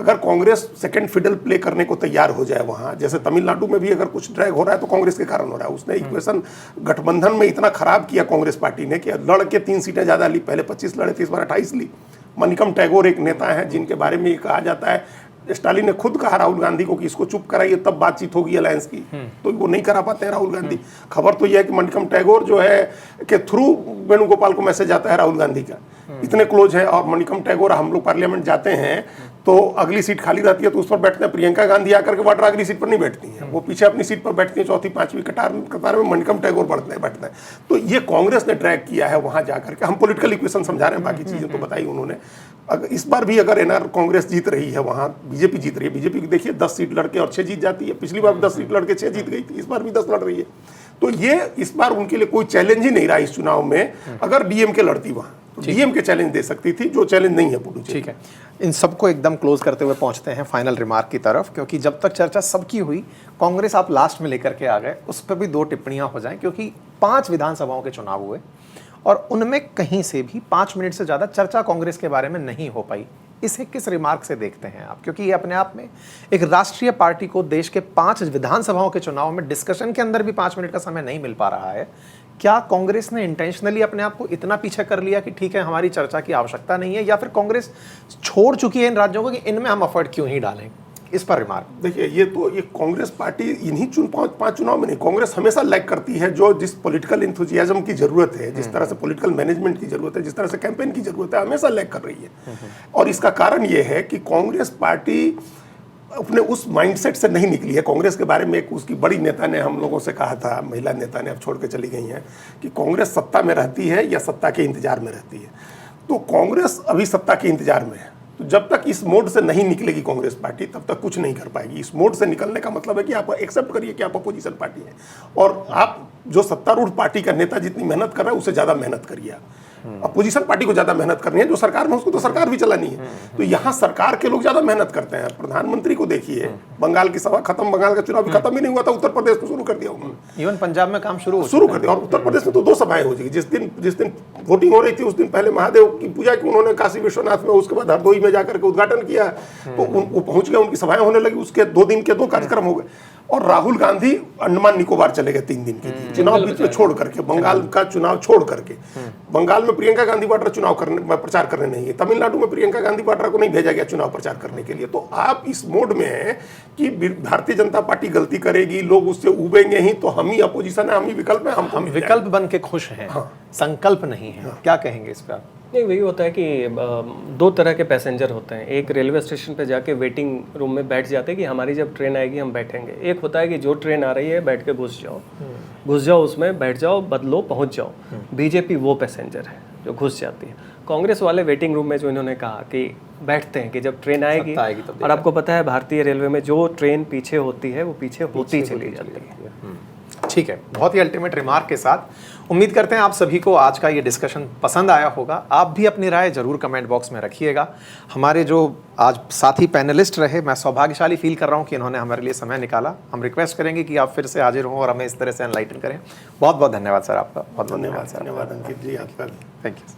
अगर कांग्रेस सेकंड फिडल प्ले करने को तैयार हो जाए वहां, जैसे तमिलनाडु में भी अगर कुछ ड्रैग हो रहा है तो कांग्रेस के कारण हो रहा है। उसने इक्वेशन गठबंधन में इतना खराब किया कांग्रेस पार्टी ने कि लड़ के 3 सीटें ज्यादा ली, पहले 25 लड़े थे, इस बार 28 ली। मनिकम टैगोर एक नेता हैं जिनके बारे में ये कहा जाता है, स्टालिन ने खुद कहा राहुल गांधी को कि इसको चुप कराइए तब बातचीत होगी अलायंस की, तो वो नहीं करा पाते हैं राहुल गांधी। खबर तो यह है कि मनिकम टैगोर जो है के थ्रू वेणुगोपाल को मैसेज आता है राहुल गांधी का, इतने क्लोज है। और मनिकम टैगोर, हम लोग पार्लियामेंट जाते हैं तो अगली सीट खाली रहती है तो उस पर बैठते हैं। प्रियंका गांधी आकर के वाड्रा अगली सीट पर नहीं बैठती हैं, वो पीछे अपनी सीट पर बैठती हैं, चौथी पांचवी कतार में मनिकम टैगोर बैठते हैं। तो ये कांग्रेस ने ट्रैक किया है वहां जाकर के। हम पॉलिटिकल इक्वेशन समझा रहे हैं, बाकी चीजें तो बताई उन्होंने। अगर इस बार भी अगर एनआर कांग्रेस जीत रही है वहां, बीजेपी जीत रही है, बीजेपी देखिए 10 सीट लड़के और 6 जीत जाती है। पिछली बार 10 सीट लड़के 6 जीत गई थी, इस बार भी 10 लड़ रही है। तो ये इस बार उनके लिए कोई चैलेंज ही नहीं रहा इस चुनाव में। अगर डीएमके लड़ती वहां तो डीएमके चैलेंज दे सकती थी, जो चैलेंज नहीं है पुडुचेरी। ठीक है, इन सबको एकदम क्लोज करते हुए पहुंचते हैं फाइनल रिमार्क की तरफ, क्योंकि जब तक चर्चा सबकी हुई, कांग्रेस आप लास्ट में लेकर के आ गए, उस पर भी 2 टिप्पणियां हो जाएं, क्योंकि 5 विधानसभाओं के चुनाव हुए और उनमें कहीं से भी 5 मिनट से ज़्यादा चर्चा कांग्रेस के बारे में नहीं हो पाई। इसे किस रिमार्क से देखते हैं आप? क्योंकि ये अपने आप में एक राष्ट्रीय पार्टी को देश के 5 विधानसभाओं के चुनाव में डिस्कशन के अंदर भी 5 मिनट का समय नहीं मिल पा रहा है। क्या कांग्रेस ने इंटेंशनली अपने आप को इतना पीछे कर लिया कि ठीक है हमारी चर्चा की आवश्यकता नहीं है, या फिर कांग्रेस छोड़ चुकी है इन राज्यों को कि इनमें हम एफर्ट क्यों ही डालें? इस पर रिमार्क। देखिए, ये कांग्रेस पार्टी इन्हीं पांच चुनाव में नहीं, कांग्रेस हमेशा लैग करती है जो जिस पॉलिटिकल इंथुजियाज्म की जरूरत है, जिस तरह से पॉलिटिकल मैनेजमेंट की जरूरत है, जिस तरह से कैंपेन की जरूरत है, हमेशा लैग कर रही है। और इसका कारण ये है कि कांग्रेस पार्टी अपने उस माइंडसेट से नहीं निकली है। कांग्रेस के बारे में एक उसकी बड़ी नेता ने हम लोगों से कहा था, महिला नेता ने, अब छोड़ के चली गई हैं, कि कांग्रेस सत्ता में रहती है या सत्ता के इंतजार में रहती है। तो कांग्रेस अभी सत्ता के इंतजार में है, तो जब तक इस मोड से नहीं निकलेगी कांग्रेस पार्टी, तब तक कुछ नहीं कर पाएगी। इस मोड से निकलने का मतलब है कि आप एक्सेप्ट करिए कि आप अपोजिशन पार्टी हैं, और आप जो सत्तारूढ़ पार्टी का नेता जितनी मेहनत कर रहा है उससे ज़्यादा मेहनत करिए आप। अपोजिशन पार्टी को ज़्यादा मेहनत करनी है, जो सरकार में उसको तो सरकार भी चलानी है। तो यहाँ सरकार के लोग ज़्यादा मेहनत करते हैं। प्रधानमंत्री को देखिए, बंगाल की सभा खत्म, बंगाल का चुनाव भी खत्म ही नहीं हुआ था, उत्तर प्रदेश में शुरू कर दिया उन्होंने, इवन पंजाब में काम शुरू कर दिया। और उत्तर प्रदेश में तो 2 सभाएं हो जाएगी। जिस दिन वोटिंग हो रही थी उस दिन पहले महादेव की पूजा की उन्होंने काशी विश्वनाथ में, उसके बाद हरदोई में जाकर के उद्घाटन किया, तो वो पहुंच गया, उनकी सभाएं होने लगी, उसके 2 दिन के 2 कार्यक्रम हो गए। और राहुल गांधी अंडमान निकोबार चले गए 3 दिन के लिए, चुनाव बीच में छोड़ करके, बंगाल का चुनाव छोड़ करके। बंगाल में प्रियंका गांधी वाड्रा प्रचार करने नहीं है, तमिलनाडु में प्रियंका गांधी वाड्रा को नहीं भेजा गया चुनाव प्रचार करने के लिए। तो आप इस मोड में हैं कि भारतीय जनता पार्टी गलती करेगी, लोग उससे उबेंगे ही, तो हम ही अपोजिशन है, हम ही विकल्प है, हम विकल्प बन के खुश हैं, संकल्प नहीं है। क्या कहेंगे इस पर? नहीं, वही होता है कि 2 तरह के पैसेंजर होते हैं। एक रेलवे स्टेशन पे जाके वेटिंग रूम में बैठ जाते हैं कि हमारी जब ट्रेन आएगी हम बैठेंगे। एक होता है कि जो ट्रेन आ रही है बैठ के घुस जाओ उसमें, बैठ जाओ, बदलो, पहुंच जाओ। बीजेपी वो पैसेंजर है जो घुस जाती है। कांग्रेस वाले वेटिंग रूम में जो इन्होंने कहा कि बैठते हैं कि जब ट्रेन आएगी, और आपको पता है भारतीय रेलवे में जो ट्रेन पीछे होती है वो पीछे होती चली जाती है। ठीक है, बहुत ही अल्टीमेट रिमार्क के साथ उम्मीद करते हैं आप सभी को आज का ये डिस्कशन पसंद आया होगा। आप भी अपनी राय जरूर कमेंट बॉक्स में रखिएगा। हमारे जो आज साथी पैनलिस्ट रहे, मैं सौभाग्यशाली फील कर रहा हूँ कि इन्होंने हमारे लिए समय निकाला। हम रिक्वेस्ट करेंगे कि आप फिर से हाजिर हों और हमें इस तरह से एनलाइटन करें। बहुत बहुत धन्यवाद सर आपका। बहुत धन्यवाद अंकित जी, आपका। Thank you.